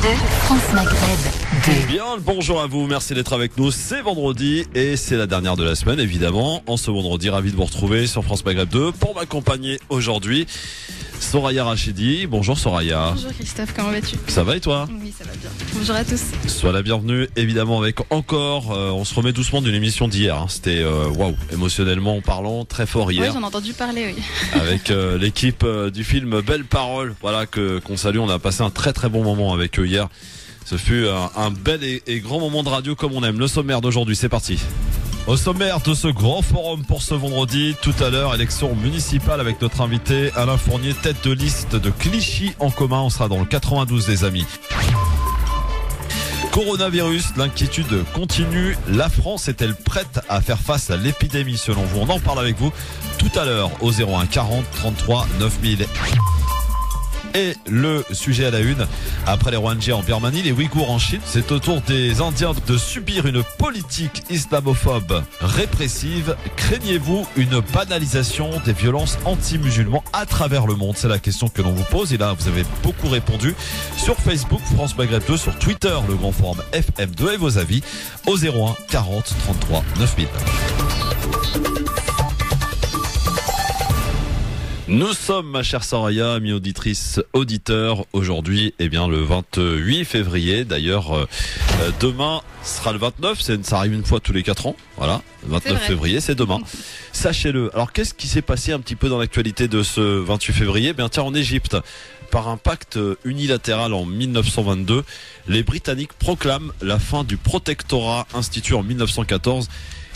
France Maghreb 2. Bien, le bonjour à vous, merci d'être avec nous. C'est vendredi et c'est la dernière de la semaine, évidemment. En ce vendredi, ravi de vous retrouver sur France Maghreb 2 pour m'accompagner aujourd'hui. Soraya Rachidi. Bonjour Soraya. Bonjour Christophe, comment vas-tu? Ça va et toi? Oui, ça va bien. Bonjour à tous. Sois la bienvenue, évidemment, avec encore, on se remet doucement d'une émission d'hier. Hein. C'était, waouh, émotionnellement parlant, très fort hier. Oui, j'en ai entendu parler, oui. Avec l'équipe du film Belle Parole, voilà, qu'on salue. On a passé un très très bon moment avec eux hier. Ce fut un bel et grand moment de radio comme on aime. Le sommaire d'aujourd'hui, c'est parti. Au sommaire de ce grand forum pour ce vendredi, tout à l'heure, élection municipale avec notre invité Alain Fournier, tête de liste de Clichy en commun. On sera dans le 92, les amis. Coronavirus, l'inquiétude continue. La France est-elle prête à faire face à l'épidémie selon vous? On en parle avec vous tout à l'heure au 01 40 33 9000. Et le sujet à la une, après les Rohingyas en Birmanie, les Ouïghours en Chine, c'est au tour des Indiens de subir une politique islamophobe répressive. Craignez-vous une banalisation des violences anti-musulmans à travers le monde? C'est la question que l'on vous pose et là vous avez beaucoup répondu sur Facebook France Maghreb 2, sur Twitter le grand forum FM2 et vos avis au 01 40 33 9000. Nous sommes, ma chère Soraya, amie auditrice, auditeur, aujourd'hui, eh bien, le 28 février. D'ailleurs, demain sera le 29, ça arrive une fois tous les 4 ans. Voilà, le 29 février, c'est demain. Sachez-le. Alors, qu'est-ce qui s'est passé un petit peu dans l'actualité de ce 28 février? Eh bien, tiens, en Égypte, par un pacte unilatéral en 1922, les Britanniques proclament la fin du protectorat institué en 1914.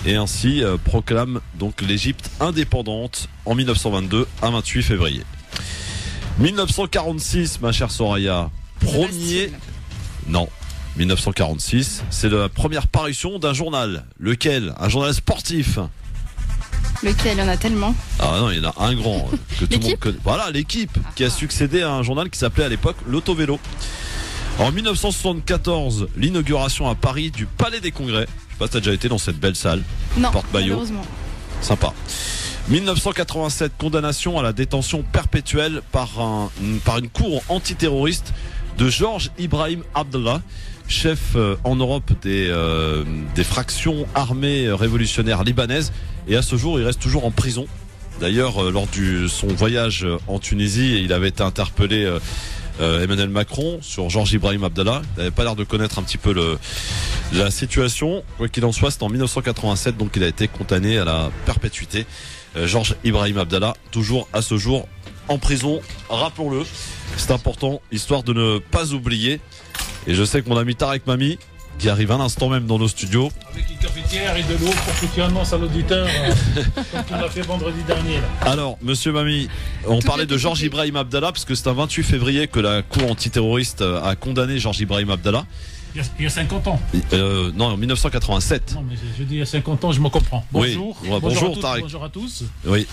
Et ainsi proclame donc l'Égypte indépendante en 1922 à 28 février. 1946, ma chère Soraya, Non, 1946, c'est la première parution d'un journal. Lequel? Un journal sportif. Lequel? Il y en a tellement. Ah non, il y en a un grand que tout le monde connaît. Voilà, l'Équipe, qui a succédé à un journal qui s'appelait à l'époque l'Autovélo. En 1974, l'inauguration à Paris du Palais des Congrès. Je sais pas si t'as déjà été dans cette belle salle. Non, porte-maillot. malheureusement. Sympa. 1987, condamnation à la détention perpétuelle par une cour antiterroriste de Georges Ibrahim Abdallah, chef en Europe des fractions armées révolutionnaires libanaises. Et à ce jour, il reste toujours en prison. D'ailleurs, lors de son voyage en Tunisie, il avait été interpellé Emmanuel Macron sur Georges Ibrahim Abdallah. Il n'avait pas l'air de connaître un petit peu la situation. Quoi qu'il en soit, c'est en 1987, donc il a été condamné à la perpétuité. Georges Ibrahim Abdallah, toujours à ce jour en prison, rappelons-le. C'est important, histoire de ne pas oublier. Et je sais que mon ami Tarek Mami, qui arrive un instant même dans nos studios, avec une cafetière et de l'eau pour que tu annonces à l'auditeur comme tu l'as fait vendredi dernier là. Alors, monsieur Mami, on parlait de Georges Ibrahim Abdallah parce que c'est un 28 février que la cour antiterroriste a condamné Georges Ibrahim Abdallah. Il y a 50 ans. Non, en 1987. Non, mais je dis il y a 50 ans, je me comprends. Bonjour. Oui. Bonjour Tarek. Bonjour à tous. Oui.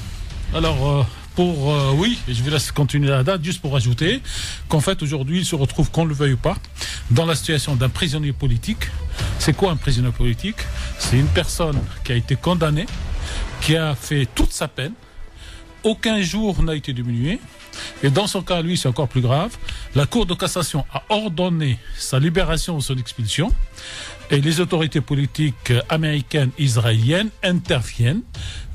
Alors, oui, je vous laisse continuer la date, juste pour ajouter qu'en fait, aujourd'hui, il se retrouve, qu'on le veuille ou pas, dans la situation d'un prisonnier politique. C'est quoi un prisonnier politique? C'est une personne qui a été condamnée, qui a fait toute sa peine, aucun jour n'a été diminué, et dans son cas, lui, c'est encore plus grave. La Cour de cassation a ordonné sa libération ou son expulsion, et les autorités politiques américaines, israéliennes interviennent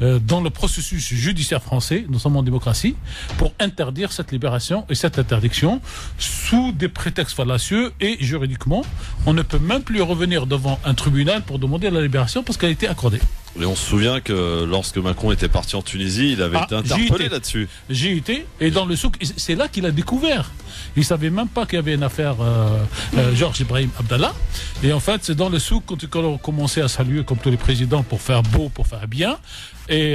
dans le processus judiciaire français, nous sommes en démocratie, pour interdire cette libération et cette interdiction sous des prétextes fallacieux, et juridiquement, on ne peut même plus revenir devant un tribunal pour demander la libération parce qu'elle a été accordée. Et on se souvient que lorsque Macron était parti en Tunisie, il avait été interpellé là-dessus. J'y étais, et dans le souk, c'est là qu'il a découvert. Il savait même pas qu'il y avait une affaire Georges Ibrahim Abdallah. Et en fait, c'est dans le souk quand on a commencé à saluer comme tous les présidents pour faire beau, pour faire bien. Et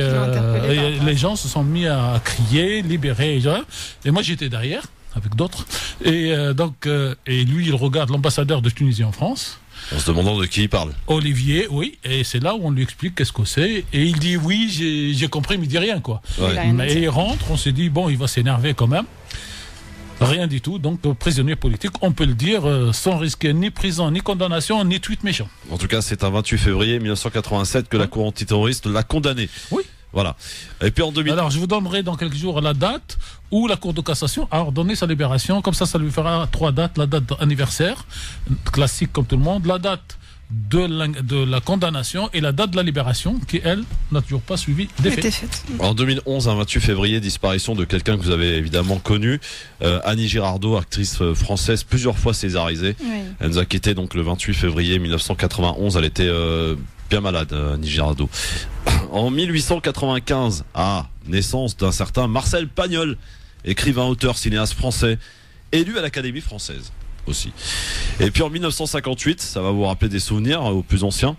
les gens se sont mis à crier, libérer. Et moi, j'étais derrière, avec d'autres. Et lui, il regarde l'ambassadeur de Tunisie en France. En se demandant de qui il parle. Olivier, oui, et c'est là où on lui explique qu'est-ce que c'est, et il dit oui, j'ai compris, mais il dit rien, quoi. Ouais. Et il rentre, on s'est dit, bon, il va s'énerver quand même. Rien du tout, donc prisonnier politique, on peut le dire, sans risquer ni prison, ni condamnation, ni tweet méchant. En tout cas, c'est un 28 février 1987 que la Cour antiterroriste l'a condamné. Oui. Voilà. Et puis en 2000. Alors, je vous donnerai dans quelques jours la date où la Cour de cassation a ordonné sa libération. Comme ça lui fera 3 dates. La date d'anniversaire, classique comme tout le monde. La date de la condamnation et la date de la libération, qui, elle, n'a toujours pas suivi des faits. En 2011, un 28 février, disparition de quelqu'un que vous avez évidemment connu. Annie Girardot, actrice française, plusieurs fois césarisée. Oui. Elle nous a quitté donc le 28 février 1991. Elle était bien malade, Annie Girardot. En 1895, naissance d'un certain Marcel Pagnol, écrivain, auteur, cinéaste français, élu à l'Académie française aussi. Et puis en 1958, ça va vous rappeler des souvenirs aux plus anciens,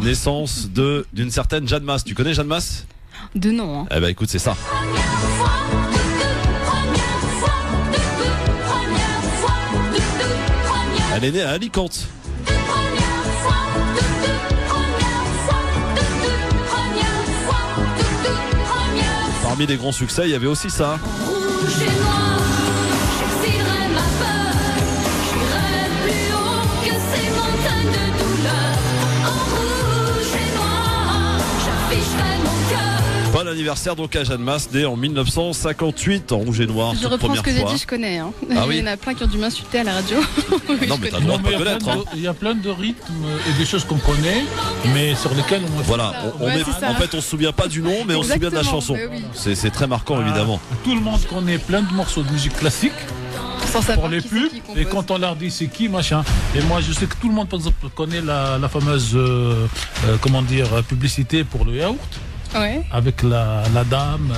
naissance d'une certaine Jeanne Masse. Tu connais Jeanne Masse? De nom. Hein. Eh ben écoute, c'est ça. Elle est née à Alicante. Parmi les grands succès, il y avait aussi ça. Bon anniversaire donc à Jeanne Masse, née en 1958 en rouge et noir. Je reprends ce que j'ai dit, je connais. Hein. Ah oui. Il y en a plein qui ont dû m'insulter à la radio. Non mais t'as le droit de pas connaître. Il y a plein de rythmes et des choses qu'on connaît, mais sur lesquelles on... Voilà, en fait on se souvient pas du nom, mais on se souvient de la chanson. Oui. C'est très marquant évidemment. Tout le monde connaît plein de morceaux de musique classique. Pour les pubs, et quand on leur dit c'est qui machin, et moi je sais que tout le monde par exemple connaît la fameuse publicité pour le yaourt, avec la dame,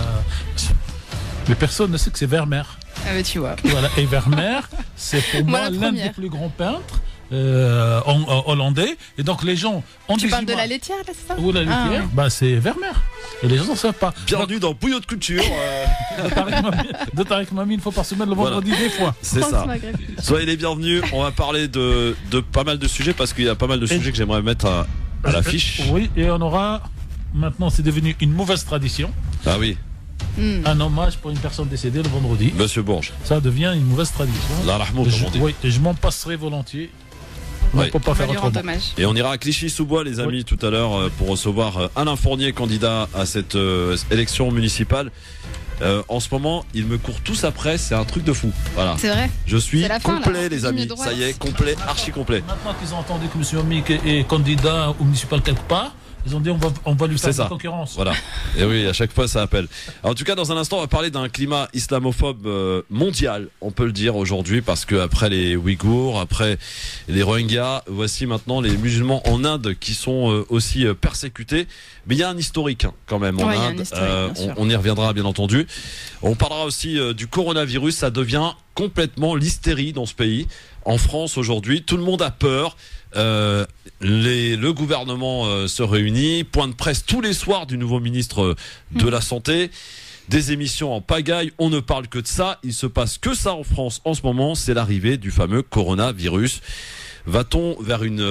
mais personne ne sait que c'est Vermeer. Ah mais tu vois. Voilà. Et Vermeer, c'est pour moi l'un des plus grands peintres hollandais, et donc les gens tu parles de la laitière là, c'est ça? Ou la laitière, c'est Vermeer. Et les gens ne savent pas. Bienvenue dans Bouillot de culture. De Tarek Mami une fois par semaine le vendredi des fois. C'est ça. Soyez les bienvenus. On va parler de pas mal de sujets parce qu'il y a pas mal de sujets que j'aimerais mettre à l'affiche. Oui, et on aura maintenant, c'est devenu une mauvaise tradition. Ah oui. Un hommage pour une personne décédée le vendredi. Monsieur Bourges. Ça devient une mauvaise tradition. La rahmou, comme on dit. Oui, et je m'en passerai volontiers. On ne peut pas faire autrement. Et on ira à Clichy-sous-Bois, les amis, tout à l'heure pour recevoir Alain Fournier, candidat à cette élection municipale. En ce moment, ils me courent tous après, c'est un truc de fou. Voilà. C'est vrai. Je suis complet, là, les amis. Ça y est, complet, archi complet. Maintenant qu'ils ont entendu que M. Omic est candidat au municipal quelque part, ils ont dit on va lui faire de la concurrence. Voilà. Et oui, à chaque fois ça appelle. Alors, en tout cas, dans un instant, on va parler d'un climat islamophobe mondial, on peut le dire aujourd'hui, parce que après les Ouïghours, après les Rohingyas, voici maintenant les musulmans en Inde qui sont aussi persécutés. Mais il y a un historique quand même en Inde. On y reviendra bien entendu. On parlera aussi du coronavirus. Ça devient complètement l'hystérie dans ce pays. En France aujourd'hui, tout le monde a peur. Le gouvernement se réunit, point de presse tous les soirs du nouveau ministre de la Santé, des émissions en pagaille, on ne parle que de ça, il se passe que ça en France en ce moment, c'est l'arrivée du fameux coronavirus. Va-t-on vers une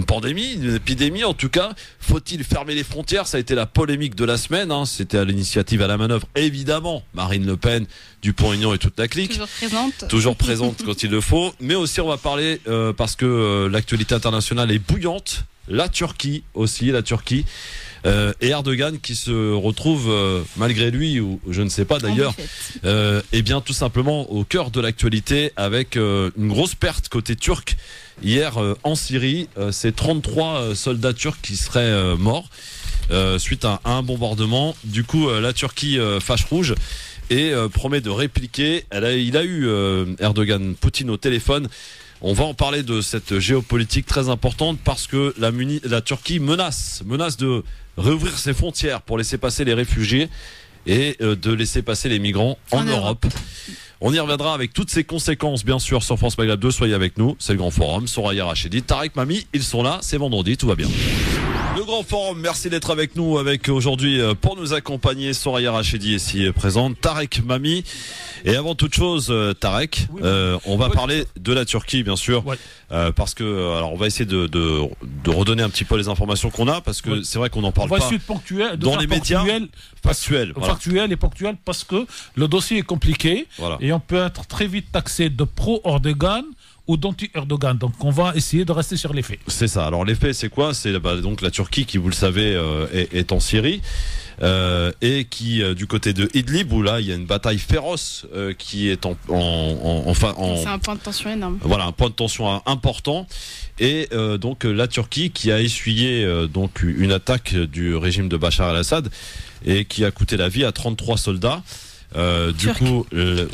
pandémie, une épidémie en tout cas? Faut-il fermer les frontières? Ça a été la polémique de la semaine. C'était à l'initiative, à la manœuvre, évidemment, Marine Le Pen, Dupont-Aignan et toute la clique. Toujours présente quand il le faut. Mais aussi on va parler, parce que l'actualité internationale est bouillante, la Turquie aussi, et Erdogan qui se retrouve, malgré lui, ou je ne sais pas d'ailleurs, et bien tout simplement au cœur de l'actualité avec une grosse perte côté turc. Hier en Syrie, c'est 33 soldats turcs qui seraient morts suite à un bombardement. Du coup, la Turquie fâche rouge et promet de répliquer. Il a eu Erdogan, Poutine au téléphone. On va en parler de cette géopolitique très importante parce que la Turquie menace de réouvrir ses frontières pour laisser passer les réfugiés et de laisser passer les migrants en Europe. On y reviendra avec toutes ces conséquences, bien sûr, sur France Maghreb 2. Soyez avec nous, c'est le Grand Forum. Soraya Rachedi, Tarek Mami, ils sont là, c'est vendredi, tout va bien. Le Grand Forum, merci d'être avec nous, avec aujourd'hui pour nous accompagner Soraya Rachedi ici présente, Tarek Mami. Et avant toute chose, Tarek, on va parler de la Turquie, bien sûr, parce que alors on va essayer de redonner un petit peu les informations qu'on a, parce que c'est vrai qu'on n'en parle pas dans les médias factuels. Factuel et ponctuel, parce que le dossier est compliqué et on peut être très vite taxé de pro-Erdogan ou d'anti-Erdogan. Donc on va essayer de rester sur les faits. C'est ça. Alors les faits, c'est quoi? C'est donc la Turquie qui, vous le savez, est en Syrie. Et qui du côté de Idlib, où là il y a une bataille féroce qui est c'est un point de tension énorme. Voilà, un point de tension important. Et donc la Turquie qui a essuyé donc une attaque du régime de Bachar el-Assad et qui a coûté la vie à 33 soldats. Du coup,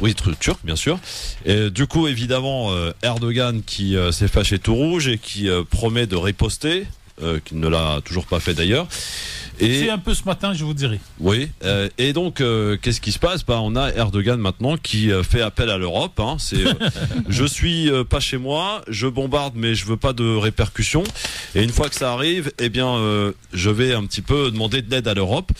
oui, turc bien sûr. Et du coup, évidemment, Erdogan qui s'est fâché tout rouge et qui promet de riposter, qui ne l'a toujours pas fait d'ailleurs. C'est un peu ce matin, je vous dirai. Oui. Et donc, qu'est-ce qui se passe? On a Erdogan maintenant qui fait appel à l'Europe. C'est je suis pas chez moi, je bombarde, mais je veux pas de répercussions. Et une fois que ça arrive, eh bien, je vais un petit peu demander de l'aide à l'Europe.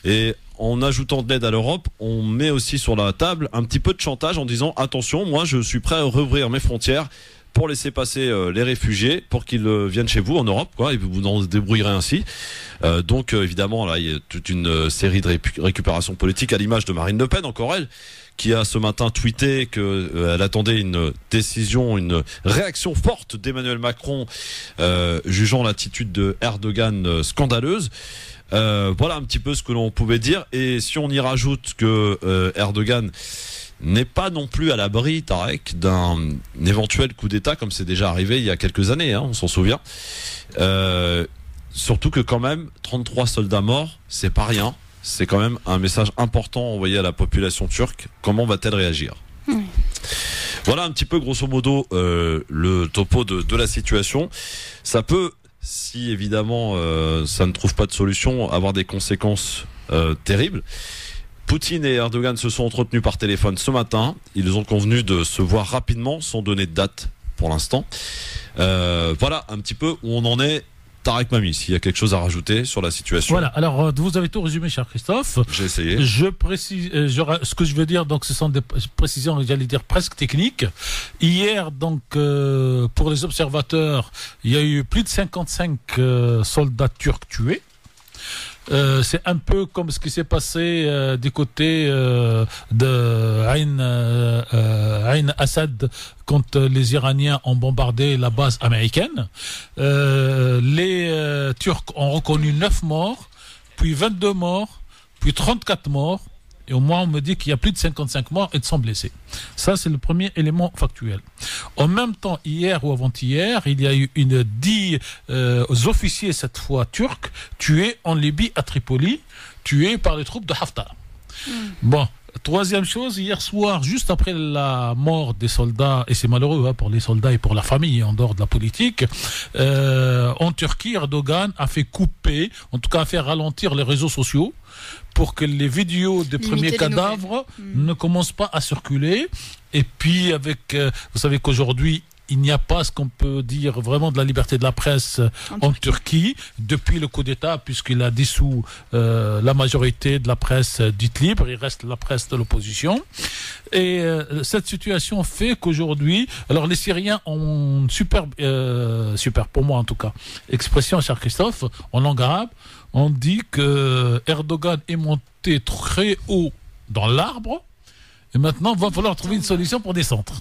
Et en ajoutant de l'aide à l'Europe, on met aussi sur la table un petit peu de chantage en disant attention, moi, je suis prêt à rouvrir mes frontières pour laisser passer les réfugiés, pour qu'ils viennent chez vous en Europe, et vous en débrouillerez ainsi. Donc évidemment, là, il y a toute une série de récupérations politiques à l'image de Marine Le Pen, encore elle, qui a ce matin tweeté qu'elle attendait une décision, une réaction forte d'Emmanuel Macron, jugeant l'attitude de Erdogan scandaleuse. Voilà un petit peu ce que l'on pouvait dire. Et si on y rajoute que Erdogan n'est pas non plus à l'abri, Tarek, d'un éventuel coup d'État, comme c'est déjà arrivé il y a quelques années, on s'en souvient. Surtout que quand même, 33 soldats morts, c'est pas rien. C'est quand même un message important envoyé à la population turque. Comment va-t-elle réagir ? Voilà un petit peu, grosso modo, le topo de la situation. Ça peut, si évidemment ça ne trouve pas de solution, avoir des conséquences terribles. Poutine et Erdogan se sont entretenus par téléphone ce matin. Ils ont convenu de se voir rapidement, sans donner de date pour l'instant. Voilà un petit peu où on en est. Tarek Mami, s'il y a quelque chose à rajouter sur la situation. Voilà, alors vous avez tout résumé, cher Christophe. J'ai essayé. Je précise, ce que je veux dire, donc ce sont des précisions, j'allais dire presque techniques. Hier, donc, pour les observateurs, il y a eu plus de 55 soldats turcs tués. C'est un peu comme ce qui s'est passé du côté de Ain Assad quand les Iraniens ont bombardé la base américaine. Les Turcs ont reconnu 9 morts, puis 22 morts, puis 34 morts. Et au moins, on me dit qu'il y a plus de 55 morts et de 100 blessés. Ça, c'est le premier élément factuel. En même temps, hier ou avant-hier, il y a eu 10 officiers, cette fois turcs, tués en Libye, à Tripoli, tués par les troupes de Haftar. Bon. Troisième chose, hier soir, juste après la mort des soldats, et c'est malheureux pour les soldats et pour la famille en dehors de la politique, en Turquie, Erdogan a fait couper, en tout cas a fait ralentir les réseaux sociaux pour que les vidéos des premiers cadavres ne commencent pas à circuler. Et puis vous savez qu'aujourd'hui, il n'y a pas ce qu'on peut dire vraiment de la liberté de la presse en Turquie depuis le coup d'État, puisqu'il a dissous la majorité de la presse dite libre. Il reste la presse de l'opposition. Et cette situation fait qu'aujourd'hui, alors les Syriens ont super pour moi en tout cas, expression, cher Christophe, en langue arabe, on dit que Erdogan est monté très haut dans l'arbre. Et maintenant, il va falloir trouver une solution pour descendre.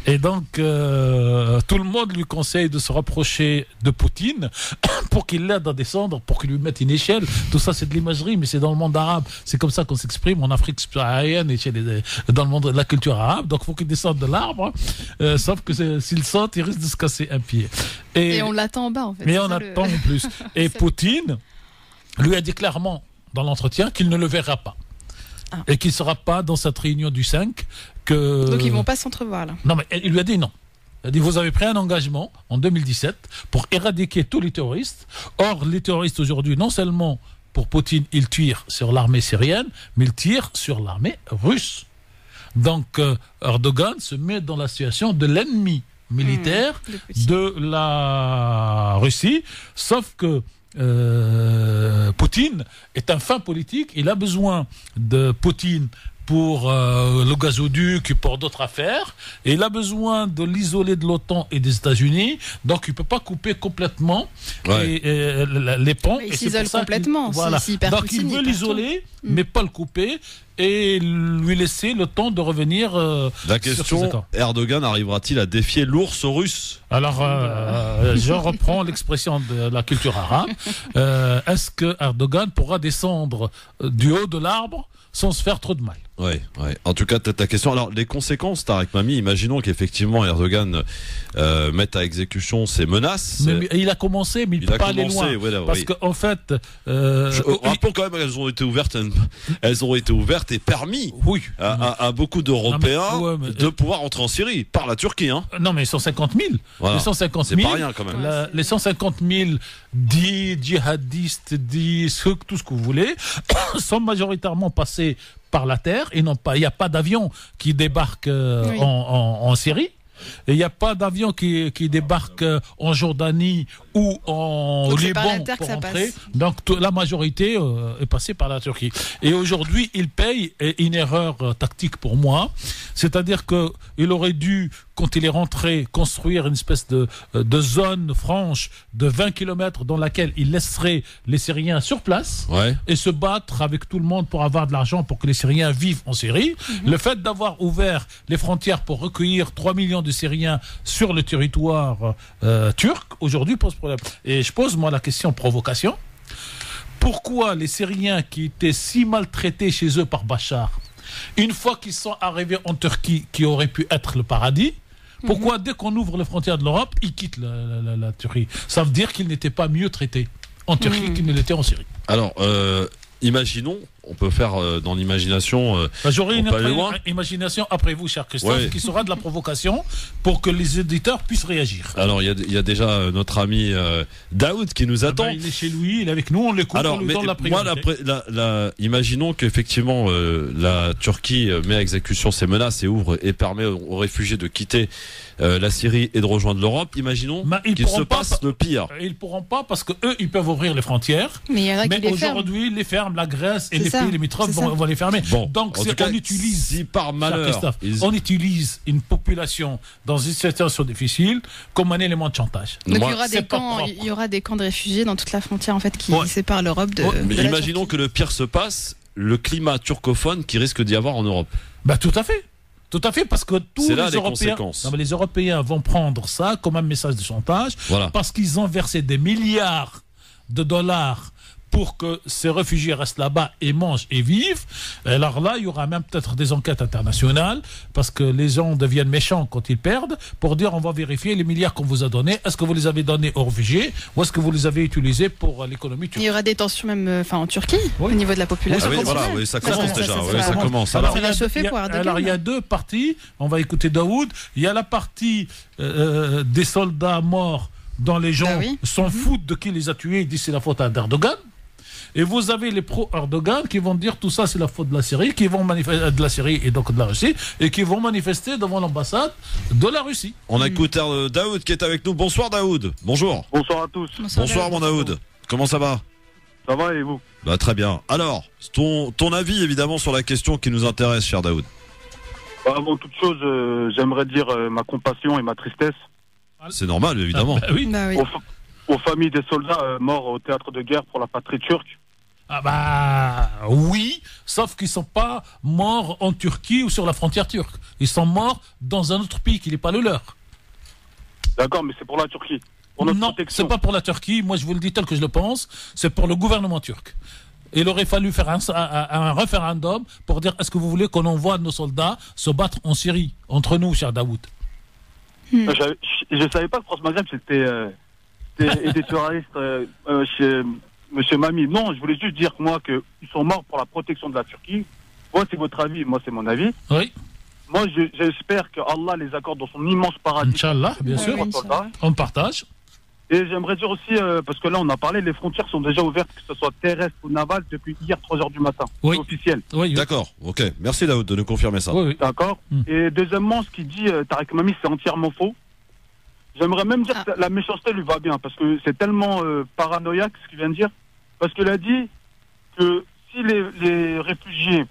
Et donc, tout le monde lui conseille de se rapprocher de Poutine pour qu'il l'aide à descendre, pour qu'il lui mette une échelle. Tout ça, c'est de l'imagerie, mais c'est dans le monde arabe. C'est comme ça qu'on s'exprime en Afrique subsaharienne et dans le monde de la culture arabe. Donc, il faut qu'il descende de l'arbre. Sauf que s'il saute, il risque de se casser un pied. Et on l'attend en bas, en fait. Mais on attend en plus. Et Poutine lui a dit clairement dans l'entretien qu'il ne le verra pas. Et qu'il ne sera pas dans cette réunion du 5. Donc ils ne vont pas s'entrevoir là. Non, mais il lui a dit non. Il a dit vous avez pris un engagement en 2017 pour éradiquer tous les terroristes. Or, les terroristes aujourd'hui, non seulement pour Poutine, ils tirent sur l'armée syrienne, mais ils tirent sur l'armée russe. Donc Erdogan se met dans la situation de l'ennemi militaire de la Russie. Sauf que Poutine est un fin politique, il a besoin de Poutine pour le gazoduc et pour d'autres affaires. Et il a besoin de l'isoler de l'OTAN et des États-Unis. Donc, il ne peut pas couper complètement les ponts. Il s'isole complètement. Voilà. Donc, il veut l'isoler, mais pas le couper. Et lui laisser le temps de revenir La question, Erdogan arrivera-t-il à défier l'ours russe? Alors, je reprends l'expression de la culture arabe. Est-ce que Erdogan pourra descendre du haut de l'arbre sans se faire trop de mal? Oui. En tout cas, ta question. Alors, les conséquences, Tarek Mami, imaginons qu'effectivement Erdogan mette à exécution ses menaces. Mais il a commencé, mais il ne peut pas aller loin. Parce qu'en fait... rappelons quand même qu'elles ont été ouvertes, et permis à beaucoup d'Européens de pouvoir entrer en Syrie par la Turquie. Hein. Non, mais 150 000. Voilà. Les 150 000, c'est pas rien quand même. Les 150 000 dits djihadistes, tout ce que vous voulez, sont majoritairement passés par la terre et non pas. Il n'y a pas d'avion qui débarque en Syrie. Et il n'y a pas d'avion qui débarque en Jordanie ou en Liban pour entrer. Donc la majorité est passée par la Turquie. Et aujourd'hui, il paye une erreur tactique pour moi. C'est-à-dire qu'il aurait dû, quand il est rentré, construire une espèce de zone franche de 20 km dans laquelle il laisserait les Syriens sur place et se battre avec tout le monde pour avoir de l'argent pour que les Syriens vivent en Syrie. Le fait d'avoir ouvert les frontières pour recueillir 3 millions de Syriens sur le territoire turc, aujourd'hui pose problème. Et je pose moi la question provocation. Pourquoi les Syriens qui étaient si maltraités chez eux par Bachar, une fois qu'ils sont arrivés en Turquie, qui aurait pu être le paradis, pourquoi dès qu'on ouvre les frontières de l'Europe, ils quittent la Turquie? Ça veut dire qu'ils n'étaient pas mieux traités en Turquie qu'ils ne l'étaient en Syrie. Alors, imaginons, on peut faire dans l'imagination. J'aurai une imagination après vous, cher Christophe, qui sera de la provocation pour que les éditeurs puissent réagir. Alors, il y a déjà notre ami Daoud qui nous attend. Il est chez lui, il est avec nous, on l'écoute, on lui donne la priorité. Imaginons qu'effectivement la Turquie met à exécution ses menaces et ouvre et permet aux réfugiés de quitter la Syrie et de rejoindre l'Europe. Imaginons qu'il se passe le pire. Ils ne pourront pas parce qu'eux, ils peuvent ouvrir les frontières. Mais aujourd'hui, les ferment, la Grèce et les pays limitrophes vont les fermer. Donc, on utilise une population dans une situation difficile comme un élément de chantage. Donc, il y aura des camps de réfugiés dans toute la frontière en fait, qui séparent l'Europe de mais imaginons que le pire se passe, le climat turcophone qui risque d'y avoir en Europe. Tout à fait. Tout à fait, parce que tous les Européens vont prendre ça comme un message de chantage, parce qu'ils ont versé des milliards de dollars pour que ces réfugiés restent là-bas et mangent et vivent. Alors là, il y aura même peut-être des enquêtes internationales, parce que les gens deviennent méchants quand ils perdent, pour dire on va vérifier les milliards qu'on vous a donnés, est-ce que vous les avez donnés aux réfugiés, ou est-ce que vous les avez utilisés pour l'économie turque? Il y aura des tensions même en Turquie, au niveau de la population. Ça commence déjà. Ça commence. Alors, il y a deux parties, on va écouter Daoud. Il y a la partie des soldats morts dont les gens s'en foutent de qui les a tués, ils disent c'est la faute d'Erdogan. Et vous avez les pro-Erdogan qui vont dire tout ça c'est la faute de la Syrie, qui vont manifester de la Syrie et donc de la Russie, et qui vont manifester devant l'ambassade de la Russie. On a écouté Daoud qui est avec nous. Bonsoir Daoud. Bonjour. Bonsoir à tous. Bonsoir mon Daoud. Comment ça va? Ça va et vous? Très bien. Alors, ton avis évidemment sur la question qui nous intéresse, cher Daoud. Avant toute chose, j'aimerais dire ma compassion et ma tristesse. C'est normal évidemment. Oui. Aux familles des soldats morts au théâtre de guerre pour la patrie turque. Oui, sauf qu'ils ne sont pas morts en Turquie ou sur la frontière turque. Ils sont morts dans un autre pays qui n'est pas le leur. D'accord, mais c'est pour la Turquie. Non, c'est pas pour la Turquie. Moi, je vous le dis tel que je le pense. C'est pour le gouvernement turc. Il aurait fallu faire un référendum pour dire est-ce que vous voulez qu'on envoie nos soldats se battre en Syrie, entre nous, cher Daoud? Je ne savais pas que France Maghreb, c'était des terroristes chez Monsieur Mami. Non, je voulais juste dire, moi, qu'ils sont morts pour la protection de la Turquie. Moi, c'est votre avis, moi, c'est mon avis. Oui. Moi, j'espère que Allah les accorde dans son immense paradis. Inch'Allah, bien sûr. On partage. Et j'aimerais dire aussi, parce que là, on a parlé, les frontières sont déjà ouvertes, que ce soit terrestre ou naval, depuis hier 3h du matin. Oui. C'est officiel. Oui. D'accord, ok. Merci Daoud de nous confirmer ça. Oui. D'accord. Et deuxièmement, ce qu'il dit Tarek Mami, c'est entièrement faux. J'aimerais même dire que la méchanceté lui va bien, parce que c'est tellement paranoïaque ce qu'il vient de dire. Parce qu'il a dit que si les réfugiés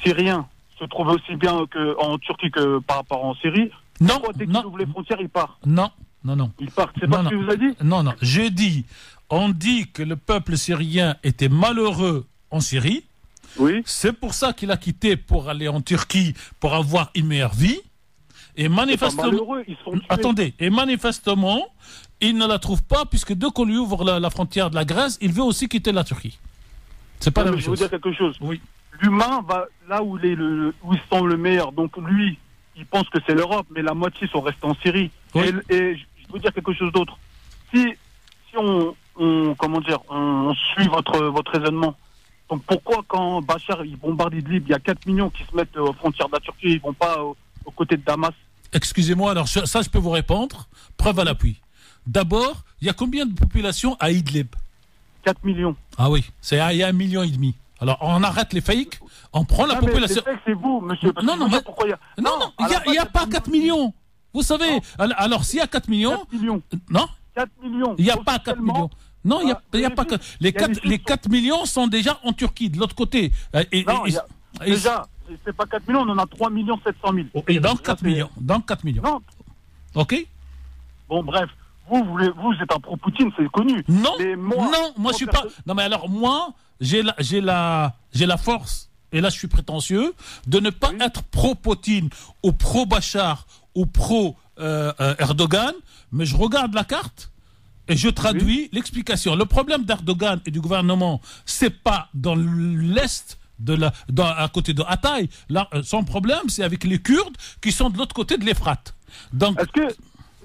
Syriens se trouvent aussi bien en Turquie que par rapport en Syrie, Non, dès qu'ils ouvrent les frontières, ils partent. Non. Ils partent. C'est pas ce que vous avez dit? Non. On dit que le peuple syrien était malheureux en Syrie. Oui. C'est pour ça qu'il a quitté pour aller en Turquie pour avoir une meilleure vie. Et manifestement, il ne la trouve pas puisque dès qu'on lui ouvre la frontière de la Grèce, il veut aussi quitter la Turquie. C'est pas la même chose. Je veux dire quelque chose. Oui. L'humain va là où ils sont le meilleur. Donc lui, il pense que c'est l'Europe, mais la moitié sont restés en Syrie. Oui. Et je veux dire quelque chose d'autre. Si on suit votre raisonnement. Donc pourquoi quand Bachar il bombarde Idlib, il y a 4 millions qui se mettent aux frontières de la Turquie, ils vont pas aux côtés de Damas? Excusez-moi, alors ça je peux vous répondre, preuve à l'appui. D'abord, il y a combien de population à Idlib? 4 millions. Ah oui, il y a 1,5 million. Alors on arrête les fakes, on prend la population. Mais c'est vous, monsieur. Non, il n'y a pas 4 millions. Vous savez, alors s'il y a 4 millions... 4 millions. Non 4 millions. Il n'y a pas 4 millions. Non, il n'y a pas que... Les 4 millions sont déjà en Turquie, de l'autre côté. Déjà, c'est pas 4 millions, on en a 3 700 000. Et dans 4 millions. Non. Ok. Bon, bref. Vous êtes un pro-Poutine, c'est connu. Non, mais moi je suis pas... Non, mais alors, moi, j'ai la force, et là, je suis prétentieux, de ne pas être pro-Poutine, ou pro-Bachar, ou pro-Erdogan, mais je regarde la carte, et je traduis l'explication. Le problème d'Erdogan et du gouvernement, c'est pas dans l'Est, à côté de Hatay. Là, son problème, c'est avec les Kurdes qui sont de l'autre côté de l'Euphrate. Donc...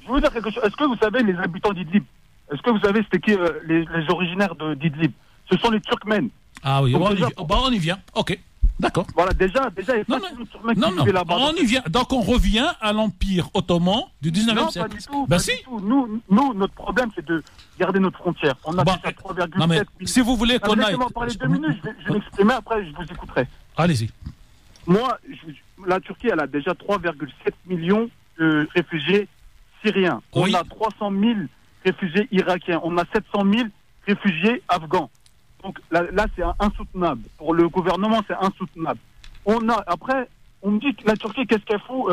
Je veux dire quelque chose. Est-ce que vous savez les habitants d'Idlib? Est-ce que vous savez c'était qui les originaires d'Idlib? Ce sont les Turkmènes. Ah oui, on y vient. Ok, d'accord. Voilà, déjà, il y a pas de Turkmènes qui vivaient là-bas. On y vient. Donc on revient à l'Empire ottoman du 19e siècle. Non, pas du tout. Pas du tout. Nous, notre problème, c'est de garder notre frontière. On a déjà 3,7 millions. Si vous voulez qu'on aille... Laissez-moi parler 2 minutes, je vais m'exprimer, après je vous écouterai. Allez-y. Moi, la Turquie, elle a déjà 3,7 millions de réfugiés syriens. Oui. On a 300 000 réfugiés irakiens. On a 700 000 réfugiés afghans. Donc là c'est insoutenable. Pour le gouvernement, c'est insoutenable. Après, on me dit que la Turquie, qu'est-ce qu'elle fout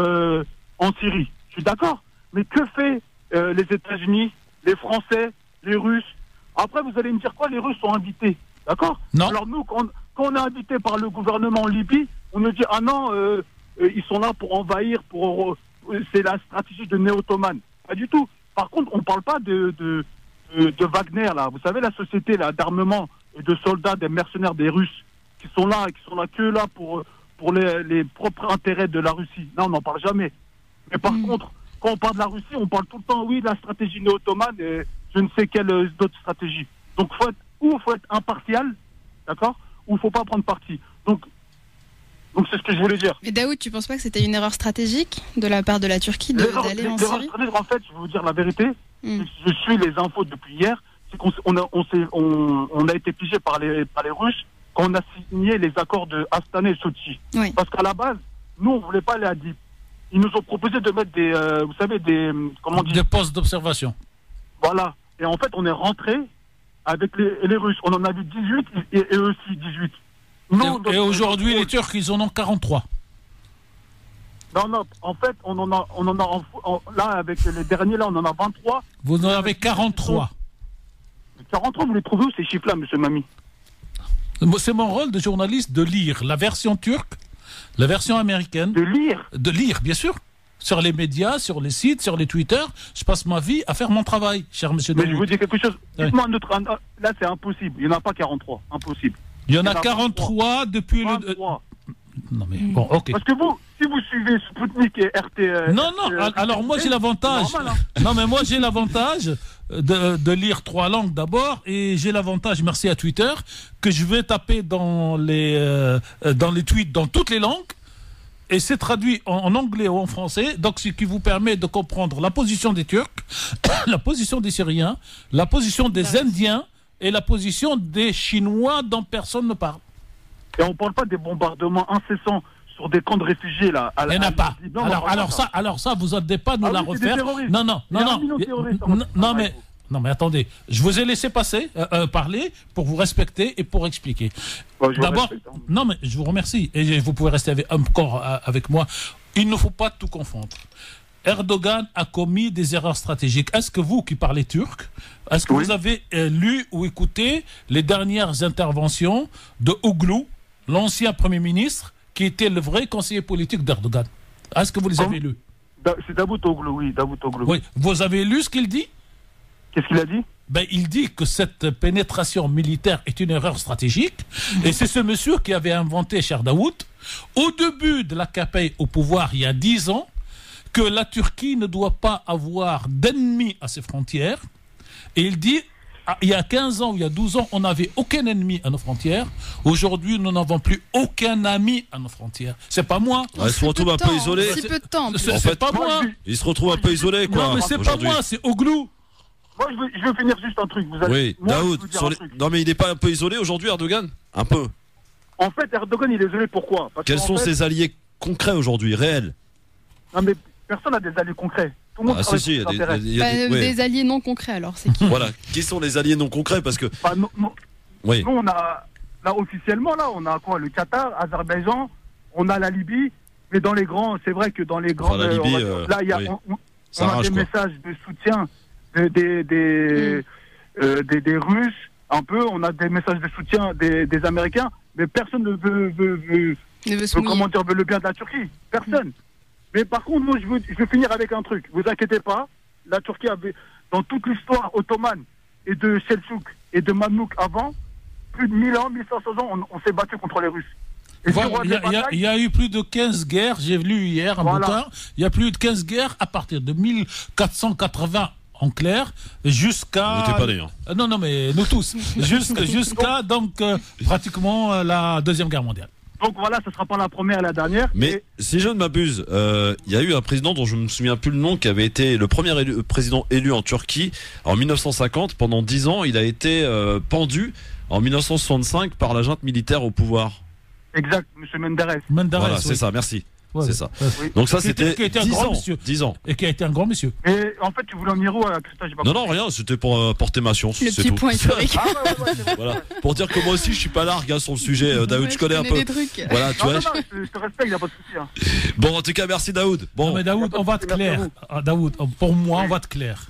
en Syrie? Je suis d'accord. Mais que fait les États-Unis, les Français, les Russes? Après, vous allez me dire quoi? Les Russes sont invités. D'accord? Non. Alors nous, quand on est invité par le gouvernement en Libye, on nous dit ah non, ils sont là pour envahir, c'est la stratégie de néo-ottomane. Pas du tout. Par contre, on ne parle pas de Wagner, là. Vous savez, la société là d'armement et de soldats, des mercenaires, des Russes, qui sont là que là pour les propres intérêts de la Russie. Là, on n'en parle jamais. Mais par contre, quand on parle de la Russie, on parle tout le temps, oui, de la stratégie néo-ottomane et je ne sais quelle d'autres stratégies. Donc, faut être impartial, d'accord, ou il ne faut pas prendre parti. Donc, c'est ce que je voulais dire. Mais Daoud, tu penses pas que c'était une erreur stratégique de la part de la Turquie d'aller en Syrie? En fait, je vais vous dire la vérité. Je suis les infos depuis hier. C'est qu'on a été piégé par les Russes quand on a signé les accords de Astana et Sochi. Oui. Parce qu'à la base, nous, on ne voulait pas aller à Idlib. Ils nous ont proposé de mettre des postes d'observation. Voilà. Et en fait, on est rentré avec les Russes. On en a vu 18 et eux aussi 18. Et aujourd'hui, les Turcs, ils en ont 43. Non, en fait, on en a là, avec les derniers, là, on en a 23. Vous en avez 43. 43, vous les trouvez où, ces chiffres-là, monsieur Mami? C'est mon rôle de journaliste de lire la version turque, la version américaine. De lire? De lire, bien sûr. Sur les médias, sur les sites, sur les Twitter. Je passe ma vie à faire mon travail, cher monsieur Mais Daoud. je vous dis quelque chose. Dites-moi là, c'est impossible. Il n'y en a pas 43. Impossible. Il y en a 43 depuis 23. Non mais bon, ok. Parce que si vous suivez Sputnik et RT... Non, alors moi j'ai l'avantage... Non mais moi j'ai l'avantage de lire 3 langues d'abord, et j'ai l'avantage, merci à Twitter, que je vais taper dans les tweets dans toutes les langues, et c'est traduit en anglais ou en français, donc ce qui vous permet de comprendre la position des Turcs, la position des Syriens, la position des Indiens, et la position des Chinois dont personne ne parle. Et on ne parle pas des bombardements incessants sur des camps de réfugiés là. Il n'y en a pas. Alors ça, vous n'allez pas nous la refaire. Non, mais Non, mais attendez. Je vous ai laissé parler pour vous respecter et pour expliquer. Ouais, D'abord, non, mais je vous remercie. Et vous pouvez rester encore avec moi. Il ne faut pas tout confondre. Erdogan a commis des erreurs stratégiques. Est-ce que vous qui parlez turc, est-ce que vous avez lu ou écouté les dernières interventions de Oglu, l'ancien Premier ministre, qui était le vrai conseiller politique d'Erdogan? Est-ce que vous les avez lus? C'est Davutoglu, oui, Davutoglu. Oui. Vous avez lu ce qu'il dit? Qu'est-ce qu'il a dit? Il dit que cette pénétration militaire est une erreur stratégique. Et c'est ce monsieur qui avait inventé, cher Daoud, au début de l'AKP au pouvoir, il y a 10 ans, que la Turquie ne doit pas avoir d'ennemis à ses frontières. Et il dit, il y a 15 ans ou il y a 12 ans, on n'avait aucun ennemi à nos frontières. Aujourd'hui, nous n'avons plus aucun ami à nos frontières. C'est pas moi. Ils se retrouvent un peu isolés. Si peu de temps. C'est pas moi. Ils se retrouvent un peu isolés, quoi. Non, mais c'est pas moi, c'est Oglu. Moi, je veux finir juste un truc. Oui, Daoud, non mais il n'est pas un peu isolé aujourd'hui, Erdogan? Un peu. En fait, Erdogan, il est isolé, pourquoi? Quels sont ses alliés concrets aujourd'hui, réels? Non, mais personne n'a des alliés concrets. Tout le monde des alliés non concrets, alors, c'est qui? Voilà, qui sont les alliés non concrets? Parce que... Oui. Nous, on a, là, officiellement, on a quoi? Le Qatar, Azerbaïdjan, on a la Libye, mais dans les grands, c'est vrai que dans les grands... la Libye, là, il y a, on a des messages de soutien des Russes, un peu, on a des messages de soutien des Américains, mais personne ne veut le bien de la Turquie. Personne. Mais par contre, moi, je veux finir avec un truc. Vous inquiétez pas, la Turquie avait, dans toute l'histoire ottomane et de Selçuk et de Mamlouk avant, plus de 1000 ans, 1500 ans, on s'est battu contre les Russes. Il y a eu plus de 15 guerres, j'ai lu hier un bouquin, il y a plus de 15 guerres à partir de 1480 en clair, jusqu'à... Vous n'étiez pas né, hein. Non, mais nous tous. Jusqu'à donc pratiquement la Deuxième Guerre mondiale. Donc voilà, ce ne sera pas la première et la dernière. Mais si je ne m'abuse, il y a eu un président dont je ne me souviens plus le nom, qui avait été le premier président élu en Turquie en 1950. Pendant 10 ans, il a été pendu en 1965 par la junte militaire au pouvoir. Exact, M. Menderes. Voilà, c'est ça, merci. Ouais, c'est ça. Oui. Donc ça, c'était qui a été un 10 grand ans, monsieur. 10 ans. Et qui a été un grand monsieur. Et en fait, tu voulais en venir où, Christophe? Non, rien, c'était pour porter ma science. Le c'est petit tout. point historique. Voilà. Pour dire que moi aussi, je suis pas largue sur le sujet. Daoud, je connais un peu. Des trucs. Voilà, tu vois. Non, je te respecte, il n'y a pas de souci. Hein. Bon, en tout cas, merci Daoud. Bon. Non, mais Daoud, on va être clair. Daoud, pour moi, on va être clair.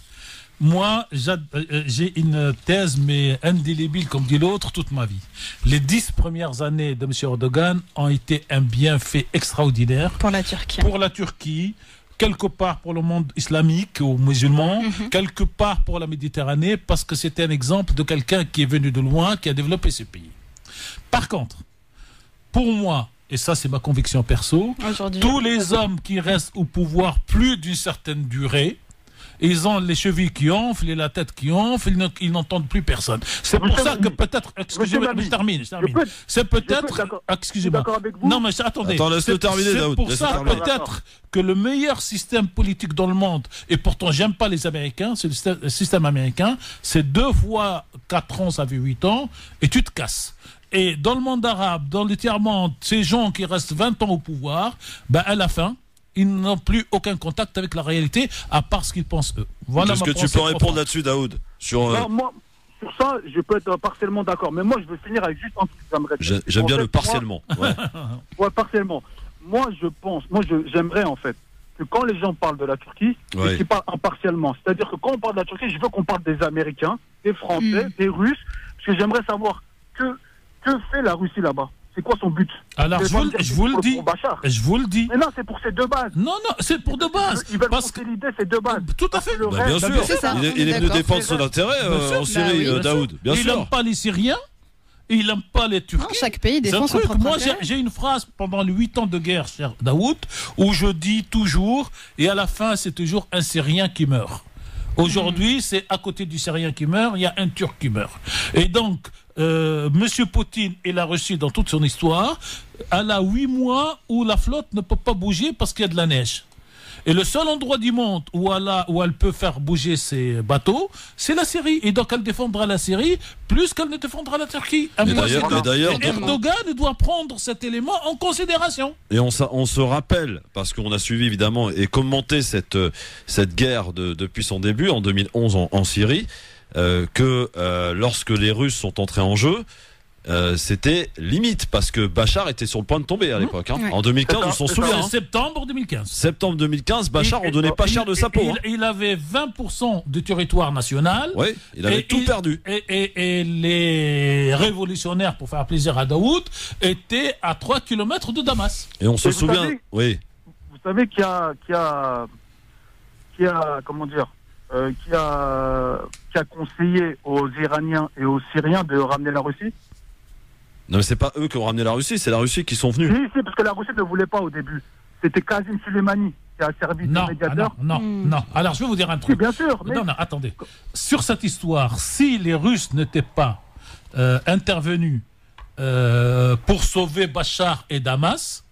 Moi, j'ai une thèse, mais indélébile, comme dit l'autre, toute ma vie. Les 10 premières années de M. Erdogan ont été un bienfait extraordinaire. Pour la Turquie. Pour la Turquie, quelque part pour le monde islamique ou musulman, quelque part pour la Méditerranée, parce que c'était un exemple de quelqu'un qui est venu de loin, qui a développé ce pays. Par contre, pour moi, et ça c'est ma conviction perso, tous les hommes qui restent au pouvoir plus d'une certaine durée, ils ont les chevilles qui enflent et la tête qui enfle, ils n'entendent plus personne. C'est pour ça que peut-être... Excusez-moi, je termine. C'est peut-être... Excusez-moi. Non, mais attendez. Attends, laisse-le terminer, Daoud. C'est pour ça peut-être que le meilleur système politique dans le monde, et pourtant j'aime pas les Américains, c'est le système américain, c'est 2 fois 4 ans, ça fait 8 ans, et tu te casses. Et dans le monde arabe, dans le tiers-monde, ces gens qui restent 20 ans au pouvoir, à la fin, ils n'ont plus aucun contact avec la réalité, à part ce qu'ils pensent eux. Voilà. Est-ce que tu peux répondre là-dessus, Daoud Non, moi, sur ça, je peux être partiellement d'accord. Mais moi, je veux finir avec juste un truc. J'aime bien le partiellement. Ouais, partiellement. Moi, j'aimerais en fait que quand les gens parlent de la Turquie, ils parlent impartialement. C'est-à-dire que quand on parle de la Turquie, je veux qu'on parle des Américains, des Français, des Russes, parce que j'aimerais savoir que fait la Russie là-bas. C'est quoi son but? Alors, je vous le dis. Mais non, c'est pour ces 2 bases. Non, c'est pour 2 bases. Ils veulent consolider ces 2 bases. Tout à fait. Bien sûr. Il est venu défendre son intérêt en Syrie, Daoud. Bien sûr. Il n'aime pas les Syriens. Il n'aime pas les Turcs. Chaque pays défend son propre Moi, intérêt. j'ai une phrase pendant les 8 ans de guerre, cher Daoud, où je dis toujours, et à la fin, c'est toujours un Syrien qui meurt. Aujourd'hui, c'est à côté du Syrien qui meurt, il y a un Turc qui meurt. Et donc, Monsieur Poutine et la Russie, dans toute son histoire, elle a 8 mois où la flotte ne peut pas bouger parce qu'il y a de la neige. Et le seul endroit du monde où elle peut faire bouger ses bateaux, c'est la Syrie. Et donc elle défendra la Syrie plus qu'elle ne défendra la Turquie. D'ailleurs, Erdogan doit prendre cet élément en considération. Et on se rappelle, parce qu'on a suivi évidemment et commenté cette guerre depuis son début, en 2011 en Syrie, que lorsque les Russes sont entrés en jeu, c'était limite parce que Bachar était sur le point de tomber à l'époque. Ouais. En 2015, on s'en souvient. Septembre 2015. Septembre 2015, Bachar, on donnait pas cher de sa peau. Il avait 20% du territoire national. Oui, il avait tout perdu. Et les révolutionnaires, pour faire plaisir à Daoud, étaient à 3 km de Damas. Et on se souvient. Oui. Vous savez qu'il y a comment dire, qui a conseillé aux Iraniens et aux Syriens de ramener la Russie. Non, mais c'est pas eux qui ont ramené la Russie, c'est la Russie qui sont venus. Oui, c'est parce que la Russie ne voulait pas au début. C'était Kazim Soleimani qui a servi de médiateur. Non. Alors, je vais vous dire un truc. Oui, bien sûr. Mais... Non, attendez. Sur cette histoire, si les Russes n'étaient pas intervenus pour sauver Bachar et Damas,